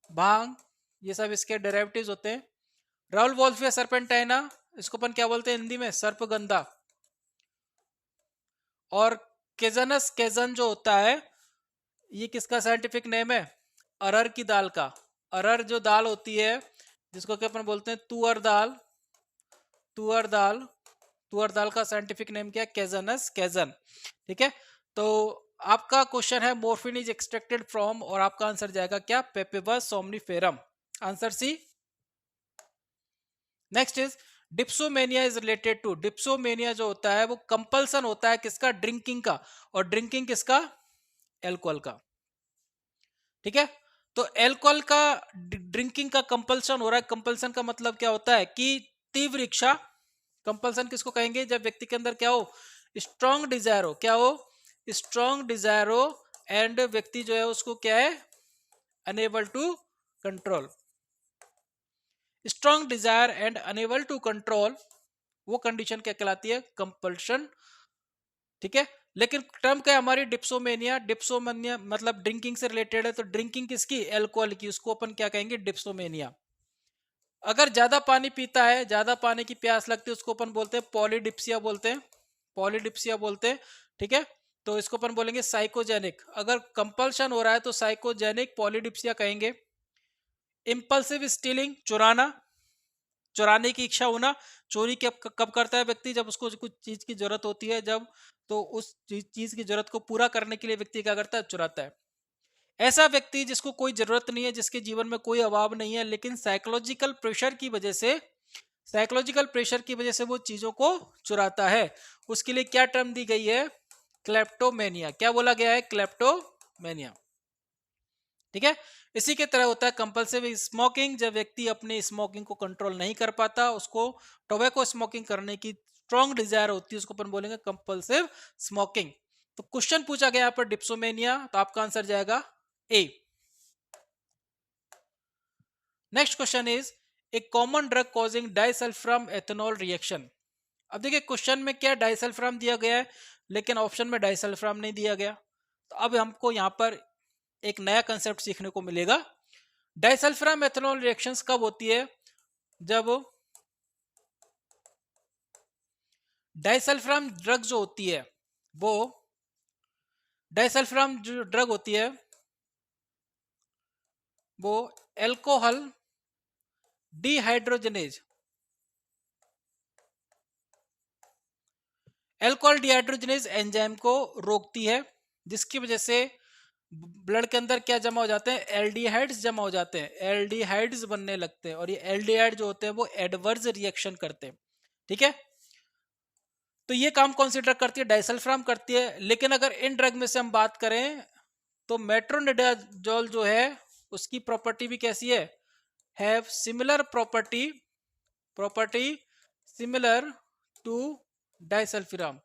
भांग, ये सब इसके डेरिवेटिव्स होते हैं। राउल वॉल्फिया सर्पेंटाइना, इसको अपन क्या बोलते हैं हिंदी में, सर्पगंधा। और केजनस केजन जो होता है, ये किसका साइंटिफिक नेम है, अरहर की दाल का, अरहर जो दाल होती है जिसको कि अपन बोलते हैं तुअर दाल, तुअर दाल, तुअर दाल का साइंटिफिक नेम क्या है? कैजनस कैजन। ठीक है, तो आपका क्वेश्चन है मोर्फिन इज एक्सट्रैक्टेड फ्रॉम, और आपका आंसर जाएगा क्या? Papaver somniferum, answer C. Next is dipsomania is related to, dipsomania जो होता है वो कंपल्सन होता है किसका? ड्रिंकिंग का, और ड्रिंकिंग किसका? एल्कोहल का। ठीक है, तो एल्कोहल का ड्रिंकिंग का कंपल्सन हो रहा है। कंपल्सन का मतलब क्या होता है कि तीव्र इच्छा, कंपल्सन किसको कहेंगे? जब व्यक्ति के अंदर क्या हो? स्ट्रॉन्ग डिजायर हो, क्या हो? स्ट्रॉन्ग डिजायर हो, एंड व्यक्ति जो है उसको क्या है? Unable to control, strong desire and unable to control, वो कंडीशन क्या कहलाती है? कंपल्शन। ठीक है, लेकिन टर्म क्या है हमारी? डिप्सोमेनिया, डिप्सोमेनिया मतलब ड्रिंकिंग से रिलेटेड है, तो ड्रिंकिंग किसकी? एल्कोहल की, उसको अपन क्या कहेंगे? डिप्सोमेनिया। अगर ज्यादा पानी पीता है, ज्यादा पानी की प्यास लगती है, उसको अपन बोलते हैं पॉलीडिप्सिया बोलते हैं, पॉलीडिप्सिया बोलते हैं। ठीक है, तो इसको अपन बोलेंगे साइकोजेनिक। अगर कंपल्शन हो रहा है तो साइकोजेनिक पॉलीडिप्सिया कहेंगे। इम्पल्सिव स्टीलिंग, चुराना, चुराने की इच्छा होना। चोरी कब कब करता है व्यक्ति? जब उसको कुछ चीज की जरूरत होती है, जब तो उस चीज की जरूरत को पूरा करने के लिए व्यक्ति क्या करता है? चुराता है। ऐसा व्यक्ति जिसको कोई जरूरत नहीं है, जिसके जीवन में कोई अभाव नहीं है, लेकिन साइकोलॉजिकल प्रेशर की वजह से, साइकोलॉजिकल प्रेशर की वजह से वो चीजों को चुराता है, उसके लिए क्या टर्म दी गई है? क्लेप्टोमेनिया। क्या बोला गया है? क्लेप्टोमेनिया। ठीक है, इसी के तरह होता है कंपल्सिव स्मोकिंग, जब व्यक्ति अपने स्मोकिंग को कंट्रोल नहीं कर पाता, उसको टोबैको स्मोकिंग करने की स्ट्रॉन्ग डिजायर होती है, उसको अपन बोलेंगे कंपल्सिव स्मोकिंग। तो क्वेश्चन पूछा गया यहाँ पर डिप्सोमेनिया, तो आपका आंसर जाएगा A. Next question is a common drug causing disulfiram ethanol reaction. अब देखिए क्वेश्चन में क्या डाइसल्फाम दिया गया है, लेकिन ऑप्शन में डाइसल्फाम नहीं दिया गया। तो अब हमको यहाँ पर एक नया कंसेप्ट सीखने को मिलेगा। डाइसल्फाम एथेनॉल रिएक्शंस कब होती है? जब डाइसल्फाम ड्रग जो होती है वो, डाइसल्फाम जो ड्रग होती है वो alcohol dehydrogenase, alcohol dehydrogenase enzyme को रोकती है, जिसकी वजह से ब्लड के अंदर क्या जमा हो जाते हैं? एल्डिहाइड्स जमा हो जाते हैं, एल्डिहाइड्स बनने लगते हैं, और ये एल्डिहाइड जो होते हैं वो एडवर्स रिएक्शन करते हैं। ठीक है, तो ये काम कौन सी ड्रग करती है? डाइसल्फाम करती है। लेकिन अगर इन ड्रग में से हम बात करें तो मेट्रोनिडाजोल जो है उसकी प्रॉपर्टी भी कैसी है? Have similar property, property similar to disulfiram.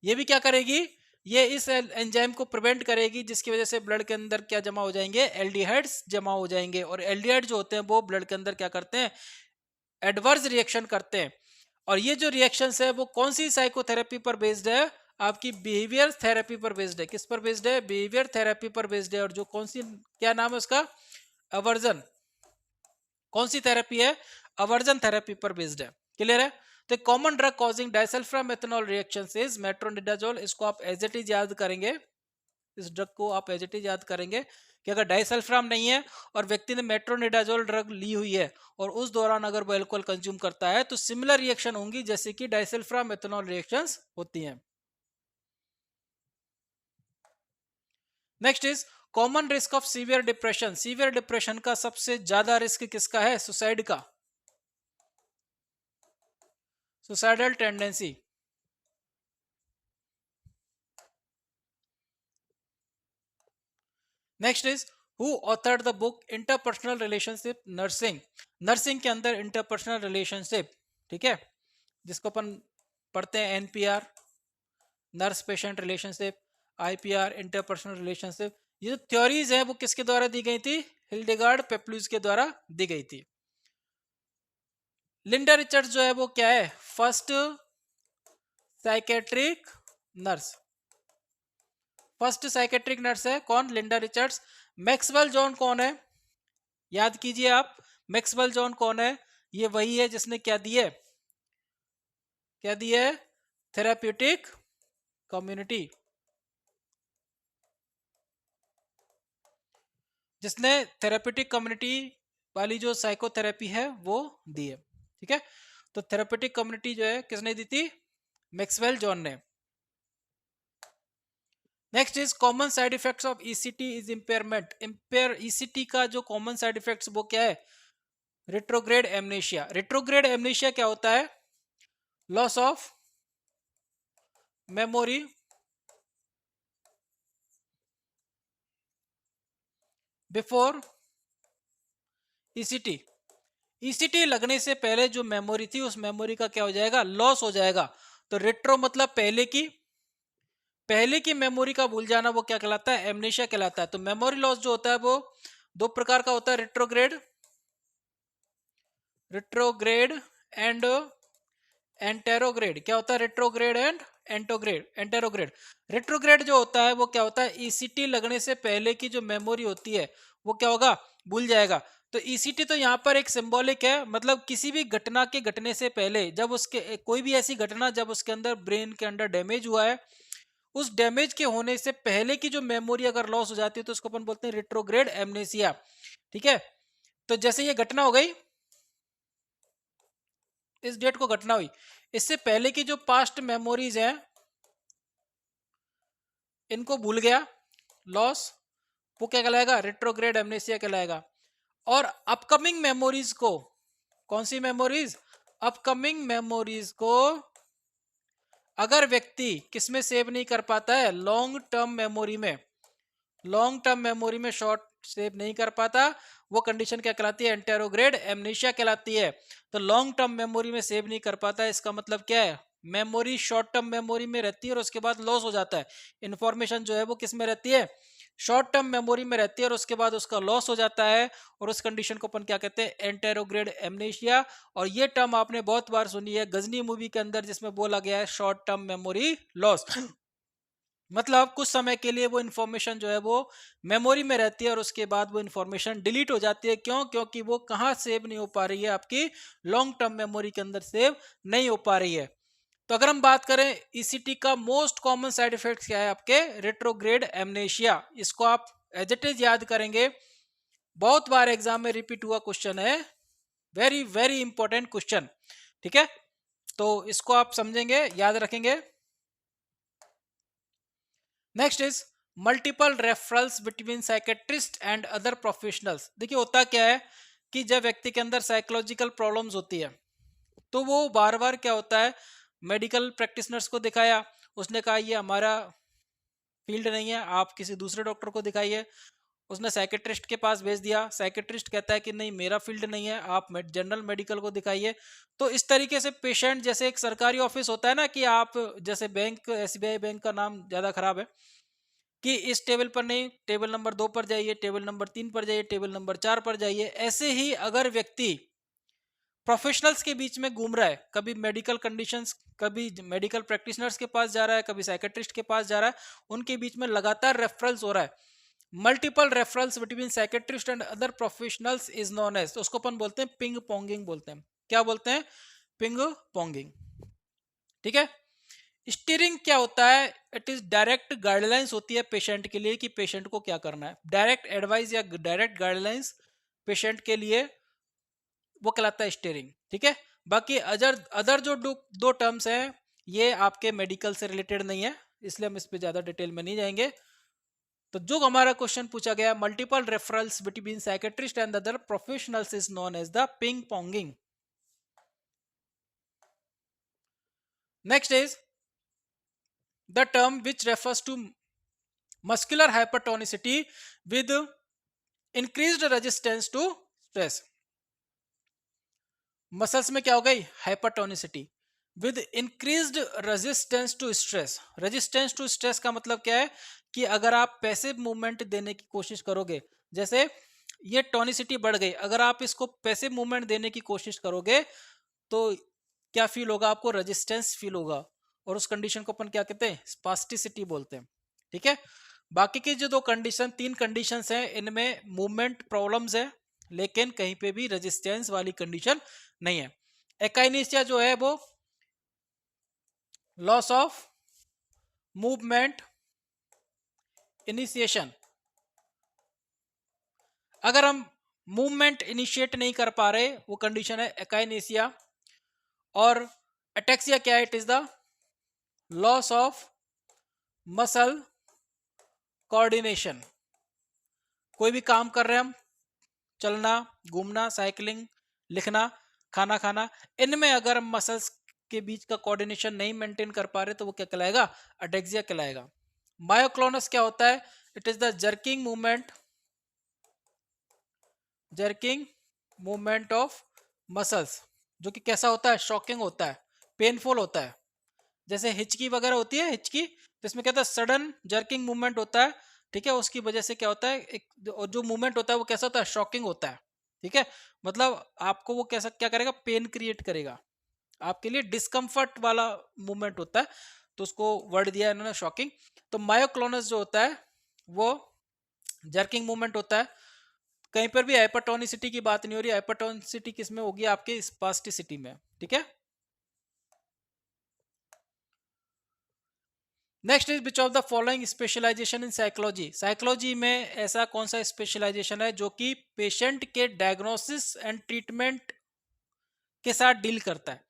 ये भी क्या करेगी? ये इस एंजाइम को प्रिवेंट करेगी, जिसकी वजह से ब्लड के अंदर क्या जमा हो जाएंगे? एल्डिहाइड्स जमा हो जाएंगे, और एल्डिहाइड जो होते हैं वो ब्लड के अंदर क्या करते हैं? एडवर्स रिएक्शन करते हैं। और ये जो रिएक्शंस है वो कौन सी साइकोथेरेपी पर बेस्ड है? आपकी बिहेवियर थेरेपी पर बेस्ड है। किस पर बेस्ड है? बिहेवियर थेरेपी पर बेस्ड है। और जो कौन सी, क्या नाम है उसका? अवर्जन। कौन सी थेरेपी है? अवर्जन थेरेपी पर बेस्ड है। क्लियर है? तो common drug causing disulfiram ethanol reaction is metronidazole. इसको आप एज इट इज याद करेंगे, इस ड्रग को आप एज इट इज याद करेंगे कि अगर डाइसल्फाम नहीं है और व्यक्ति ने मेट्रोनिडाजोल ड्रग ली हुई है और उस दौरान अगर वो अल्कोहल कंज्यूम करता है तो सिमिलर रिएक्शन होंगी जैसे कि डाइसल्फाम एथेनॉल रिएक्शंस होती हैं। Next is common risk of severe depression. Severe depression का सबसे ज्यादा रिस्क किसका है? सुसाइड का, suicidal tendency. Next is who authored the book interpersonal relationship nursing. Nursing के अंदर इंटरपर्सनल रिलेशनशिप, ठीक है, जिसको अपन पढ़ते हैं NPR, nurse patient relationship, IPR interpersonal relationship. ये जो थ्योरीज है वो किसके द्वारा दी गई थी? हिल्डेगार्ड पेप्लूज के द्वारा दी गई थी। लिंडा रिचर्ड्स जो है वो क्या है? First psychiatric nurse, first psychiatric nurse है कौन? लिंडा रिचर्ड्स। मैक्सवेल जॉन कौन है? याद कीजिए आप, मैक्सवेल जॉन कौन है? ये वही है जिसने क्या दिए, क्या दिए? Therapeutic community. जिसने थेरेपेटिक कम्युनिटी वाली जो साइकोथेरेपी है वो दी है। ठीक है, तो थेरेपेटिक कम्युनिटी जो है किसने दी थी? मैक्सवेल जॉन ने। Next is common side effects of ECT is impairment. Empire ECT का जो कॉमन साइड इफेक्ट्स वो क्या है? Retrograde amnesia. रेट्रोग्रेड एमनेशिया क्या होता है? Loss of memory before ECT. ECT लगने से पहले जो मेमोरी थी उस मेमोरी का क्या हो जाएगा? लॉस हो जाएगा। तो रेट्रो मतलब पहले की मेमोरी का भूल जाना, वो क्या कहलाता है? एमनेशिया कहलाता है। तो मेमोरी लॉस जो होता है वो दो प्रकार का होता है, रेट्रोग्रेड एंड एंटेरोग्रेड। क्या होता है? Retrograde and anterograde. रेट्रोग्रेड जो होता है वो क्या होता है? ईसीटी लगने से पहले की जो मेमोरी होती है वो क्या होगा? भूल जाएगा। तो ईसीटी तो यहाँ पर एक सिंबॉलिक है, मतलब किसी भी घटना के घटने से पहले, जब उसके कोई भी ऐसी घटना जब उसके अंदर ब्रेन के अंदर डैमेज हुआ है, उस डैमेज के होने से पहले की जो मेमोरी अगर लॉस हो जाती है तो उसको अपन बोलते हैं रेट्रोग्रेड एमनेसिया। ठीक है, तो जैसे ये घटना हो गई, इस डेट को घटना हुई, इससे पहले की जो पास्ट मेमोरीज हैं इनको भूल गया, लॉस, वो क्या कहलाएगा? रेट्रोग्रेड एमनेसिया कहलाएगा। और अपकमिंग मेमोरीज को, कौन सी मेमोरीज? अपकमिंग मेमोरीज को अगर व्यक्ति किसमें सेव नहीं कर पाता है? लॉन्ग टर्म मेमोरी में। लॉन्ग टर्म मेमोरी में शॉर्ट सेव नहीं कर पाता, वो कंडीशन क्या कहलाती है? एंटेरोग्रेड एमनेशिया कहलाती है। तो लॉन्ग टर्म मेमोरी में सेव नहीं कर पाता है, इसका मतलब क्या है? मेमोरी शॉर्ट टर्म मेमोरी में रहती है और उसके बाद लॉस हो जाता है। इंफॉर्मेशन जो है वो किस में रहती है? शॉर्ट टर्म मेमोरी में रहती है और उसके बाद उसका लॉस हो जाता है, और उस कंडीशन को अपन क्या कहते हैं? Anterograde amnesia. और ये टर्म आपने बहुत बार सुनी है गजनी मूवी के अंदर, जिसमें बोला गया है शॉर्ट टर्म मेमोरी लॉस। मतलब कुछ समय के लिए वो इन्फॉर्मेशन जो है वो मेमोरी में रहती है और उसके बाद वो इन्फॉर्मेशन डिलीट हो जाती है। क्यों? क्योंकि वो कहाँ सेव नहीं हो पा रही है? आपकी लॉन्ग टर्म मेमोरी के अंदर सेव नहीं हो पा रही है। तो अगर हम बात करें ईसीटी का मोस्ट कॉमन साइड इफेक्ट क्या है? आपके रेट्रोग्रेड एमनेशिया। इसको आप एज इट इज याद करेंगे, बहुत बार एग्जाम में रिपीट हुआ क्वेश्चन है, वेरी वेरी इंपॉर्टेंट क्वेश्चन। ठीक है, तो इसको आप समझेंगे, याद रखेंगे। Next is multiple referrals between psychiatrist and other professionals. देखिए होता क्या है कि जब व्यक्ति के अंदर साइकोलॉजिकल प्रॉब्लम्स होती है तो वो बार बार क्या होता है? मेडिकल प्रैक्टिशनर्स को दिखाया, उसने कहा ये हमारा फील्ड नहीं है, आप किसी दूसरे डॉक्टर को दिखाइए। उसने साइकेट्रिस्ट के पास भेज दिया, साइकेट्रिस्ट कहता है कि नहीं मेरा फील्ड नहीं है, आप जनरल मेडिकल को दिखाइए। तो इस तरीके से पेशेंट, जैसे एक सरकारी ऑफिस होता है ना, कि आप जैसे बैंक, एसबीआई बैंक का नाम ज्यादा खराब है, कि इस टेबल पर नहीं, टेबल नंबर 2 पर जाइए, टेबल नंबर 3 पर जाइए, टेबल नंबर 4 पर जाइए। ऐसे ही अगर व्यक्ति प्रोफेशनल्स के बीच में घूम रहा है, कभी मेडिकल कंडीशंस, कभी मेडिकल प्रैक्टिशनर्स के पास जा रहा है, कभी साइकेट्रिस्ट के पास जा रहा है, उनके बीच में लगातार रेफरल्स हो रहा है, multiple referrals between psychiatrist and other professionals is known as, तो उसको अपन बोलते हैं पिंग पोंगिंग बोलते हैं। क्या बोलते हैं? पिंग पोंगिंग। ठीक है, स्टीयरिंग क्या होता है? इट इज डायरेक्ट गाइडलाइंस होती है पेशेंट के लिए कि पेशेंट को क्या करना है। डायरेक्ट एडवाइस या डायरेक्ट गाइडलाइंस पेशेंट के लिए वो कहलाता है स्टीयरिंग। ठीक है, बाकी अदर अदर जो दो टर्म्स हैं ये आपके मेडिकल से रिलेटेड नहीं है, इसलिए हम इस पे ज्यादा डिटेल में नहीं जाएंगे। तो जो हमारा क्वेश्चन पूछा गया, multiple referrals between psychiatrist and other professionals is known as the ping ponging. Next is the term which refers to muscular hypertonicity with increased resistance to stress. Muscles में क्या हो गई? Hypertonicity with increased resistance to stress. Resistance to stress का मतलब क्या है? कि अगर आप पैसिव मूवमेंट देने की कोशिश करोगे, जैसे ये टोनिसिटी बढ़ गई, अगर आप इसको पैसिव मूवमेंट देने की कोशिश करोगे तो क्या फील होगा? आपको रेजिस्टेंस फील होगा, और उस कंडीशन को अपन क्या कहते हैं? स्पास्टिसिटी बोलते हैं। ठीक है, बाकी की जो दो कंडीशन, तीन कंडीशंस हैं, इनमें मूवमेंट प्रॉब्लम्स है लेकिन कहीं पे भी रेजिस्टेंस वाली कंडीशन नहीं है। एकाइनेसिया जो है वो लॉस ऑफ मूवमेंट इनिशिएशन, अगर हम मूवमेंट इनिशिएट नहीं कर पा रहे, वो कंडीशन है एकाइनेसिया। और अटेक्सिया क्या है? It is the loss of muscle coordination. कोई भी काम कर रहे हैं हम, चलना, घूमना, साइकिलिंग, लिखना, खाना खाना, इनमें अगर हम मसल्स के बीच का कोऑर्डिनेशन नहीं मेंटेन कर पा रहे तो वो क्या कहलाएगा? अटेक्सिया कहलाएगा। मायोक्लोनस क्या होता है? It is the jerking movement of muscles, जो कि कैसा होता है? शॉकिंग होता है, पेनफुल होता है। जैसे हिचकी वगैरह होती है, हिचकी, तो इसमें क्या होता है? सडन जर्किंग मूवमेंट होता है। ठीक है, उसकी वजह से क्या होता है? एक जो मूवमेंट होता है वो कैसा होता है? शॉकिंग होता है। ठीक है, मतलब आपको वो कैसा क्या करेगा? पेन क्रिएट करेगा, आपके लिए डिस्कम्फर्ट वाला मूवमेंट होता है, तो उसको वर्ड दिया है इन्होंने शॉकिंग। तो मायोक्लोनस जो होता है वो जर्किंग मूवमेंट होता है। कहीं पर भी हाइपरटोनिसिटी की बात नहीं हो रही, हाइपरटोनिसिटी किस में होगी? आपके स्पास्टिसिटी में। ठीक है, next is which of the following specialization in psychology. Psychology में ऐसा कौन सा स्पेशलाइजेशन है जो कि पेशेंट के डायग्नोसिस एंड ट्रीटमेंट के साथ डील करता है?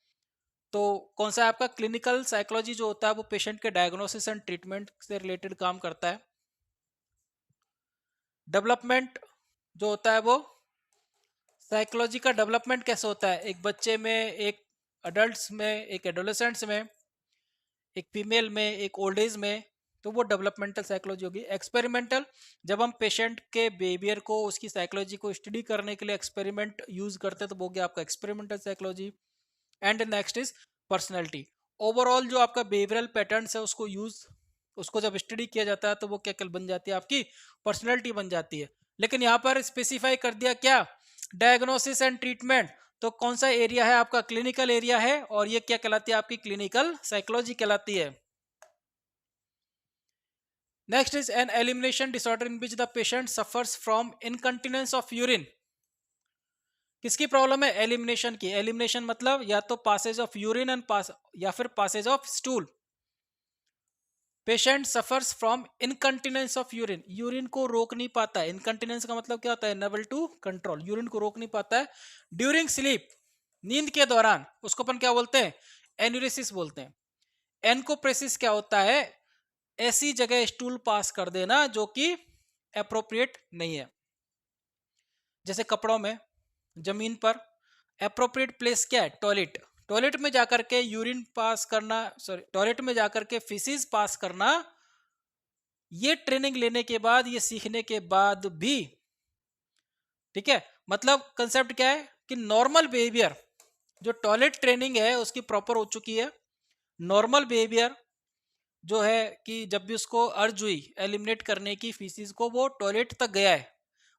तो कौन सा है आपका? क्लिनिकल साइकोलॉजी जो होता है वो पेशेंट के डायग्नोसिस एंड ट्रीटमेंट से रिलेटेड काम करता है। डेवलपमेंट जो होता है वो, साइकोलॉजी का डेवलपमेंट कैसे होता है? एक बच्चे में, एक अडल्ट में, एक एडोलेसेंट्स में, एक फीमेल में, एक ओल्ड एज में, तो वो डेवलपमेंटल साइकोलॉजी होगी। एक्सपेरिमेंटल, जब हम पेशेंट के बिहेवियर को, उसकी साइकोलॉजी को स्टडी करने के लिए एक्सपेरिमेंट यूज करते हैं तो वो हो गया आपका experimental psychology. And next is personality. Overall जो आपका बिहेवियरल पैटर्न्स है उसको उसको जब स्टडी किया जाता है तो वो क्या बन जाती है? आपकी पर्सनैलिटी बन जाती है। लेकिन यहाँ पर स्पेसिफाई कर दिया क्या? Diagnosis and treatment. तो कौन सा एरिया है आपका? क्लिनिकल एरिया है, और ये क्या कहलाती है? आपकी क्लिनिकल साइकोलॉजी कहलाती है। Next is an elimination disorder in which the patient suffers from incontinence of urine. किसकी प्रॉब्लम है? एलिमिनेशन की। एलिमिनेशन मतलब या तो पासेज ऑफ यूरिन एंड या फिर passage of stool. Patient suffers from incontinence of urine, urine को रोक नहीं पाता है। इनकंटिनेंस का मतलब क्या होता है? इनेबल टू कंट्रोल, यूरिन को रोक नहीं पाता है। ड्यूरिंग स्लीप, नींद के दौरान, उसको अपन क्या बोलते हैं? एन्यूरेसिस बोलते हैं। एनकोप्रेसिस क्या होता है? ऐसी जगह स्टूल पास कर देना जो कि अप्रोप्रिएट नहीं है, जैसे कपड़ों में, जमीन पर। अप्रोप्रिएट प्लेस क्या है? टॉयलेट। टॉयलेट में जाकर के यूरिन पास करना, सॉरी, टॉयलेट में जाकर के फिसिस पास करना, ये ट्रेनिंग लेने के बाद, ये सीखने के बाद भी, ठीक है, मतलब कंसेप्ट क्या है कि नॉर्मल बिहेवियर, जो टॉयलेट ट्रेनिंग है उसकी प्रॉपर हो चुकी है। नॉर्मल बिहेवियर जो है कि जब भी उसको अर्ज हुई एलिमिनेट करने की फीसिस को, वो टॉयलेट तक गया है,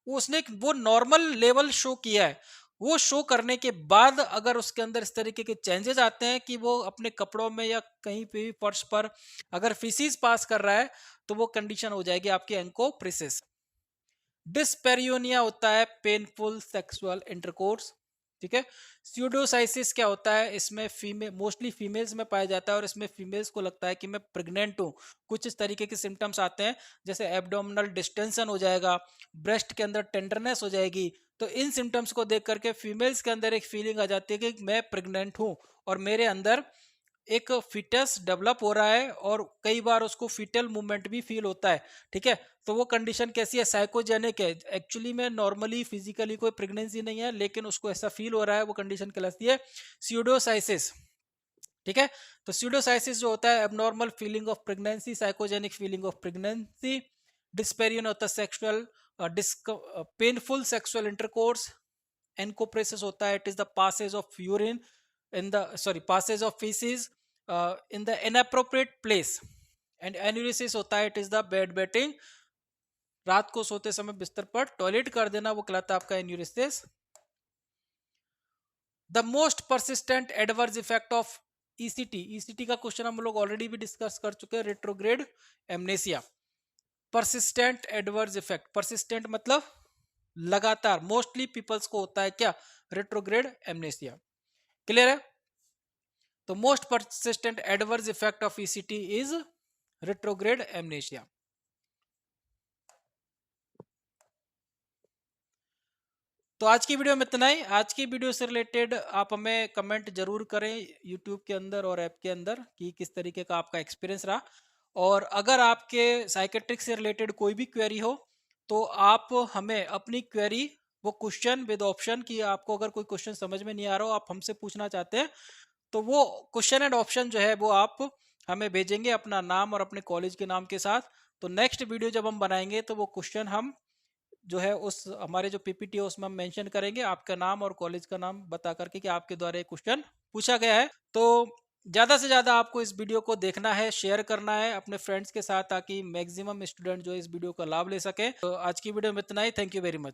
वो उसने वो नॉर्मल लेवल शो किया है। वो शो करने के बाद अगर उसके अंदर इस तरीके के चेंजेस आते हैं कि वो अपने कपड़ों में या कहीं पे भी फर्श पर अगर फीसिस पास कर रहा है, तो वो कंडीशन हो जाएगी आपकी एंकोप्रेसिस। डिस्पेरियोनिया होता है पेनफुल सेक्सुअल इंटरकोर्स। ठीक है, स्यूडोसाइसिस क्या होता है? इसमें फीमेल, मोस्टली फीमेल्स में पाया जाता है, और इसमें फीमेल्स को लगता है कि मैं प्रेग्नेंट हूँ। कुछ इस तरीके के सिम्टम्स आते हैं, जैसे एब्डोमिनल डिस्टेंशन हो जाएगा, ब्रेस्ट के अंदर टेंडरनेस हो जाएगी। तो इन सिम्टम्स को देख करके फीमेल्स के अंदर एक फीलिंग आ जाती है कि मैं प्रेग्नेंट हूँ और मेरे अंदर एक फिटस डेवलप हो रहा है, और कई बार उसको फिटल मूवमेंट भी फील होता है। ठीक है, तो वो कंडीशन कैसी है? साइकोजेनिक है। एक्चुअली में नॉर्मली फिजिकली कोई प्रेगनेंसी नहीं है, लेकिन उसको ऐसा फील हो रहा है, वो कंडीशन कहलाती है स्यूडोसाइसिस। ठीक है, तो स्यूडोसाइसिस जो होता है abnormal feeling of pregnancy, psychogenic feeling of pregnancy. Dyspareunia होता है sexual painful sexual intercourse. Encopresis होता है it is the passage of urine in the, sorry, passage of faeces in the inappropriate place. And enuresis होता है it is the bed wetting, रात को सोते समय बिस्तर पर टॉयलेट कर देना, वो कहलाता है आपका enuresis. The most persistent adverse effect of ECT, ECT का क्वेश्चन हम लोग ऑलरेडी भी डिस्कस कर चुके हैं, retrograde amnesia. Persistent adverse effect, persistent मतलब लगातार, मोस्टली पीपल्स को होता है क्या? Retrograde amnesia. क्लियर है? तो most persistent adverse effect of ECT is retrograde amnesia. तो आज की वीडियो में इतना ही। आज की वीडियो से रिलेटेड आप हमें कमेंट जरूर करें यूट्यूब के अंदर और ऐप के अंदर कि किस तरीके का आपका एक्सपीरियंस रहा। और अगर आपके साइकेट्रिक से रिलेटेड कोई भी क्वेरी हो तो आप हमें अपनी क्वेरी, वो क्वेश्चन विद ऑप्शन, कि आपको अगर कोई क्वेश्चन समझ में नहीं आ रहा हो, आप हमसे पूछना चाहते हैं, तो वो क्वेश्चन एंड ऑप्शन जो है वो आप हमें भेजेंगे अपना नाम और अपने कॉलेज के नाम के साथ। तो नेक्स्ट वीडियो जब हम बनाएंगे तो वो क्वेश्चन हम जो है उस हमारे जो पीपीटी है उसमें हम मेंशन करेंगे आपका नाम और कॉलेज का नाम बता करके कि आपके द्वारा ये क्वेश्चन पूछा गया है। तो ज़्यादा से ज़्यादा आपको इस वीडियो को देखना है, शेयर करना है अपने फ्रेंड्स के साथ, ताकि मैक्सिमम स्टूडेंट जो है इस वीडियो का लाभ ले सके। तो आज की वीडियो में इतना ही। Thank you very much.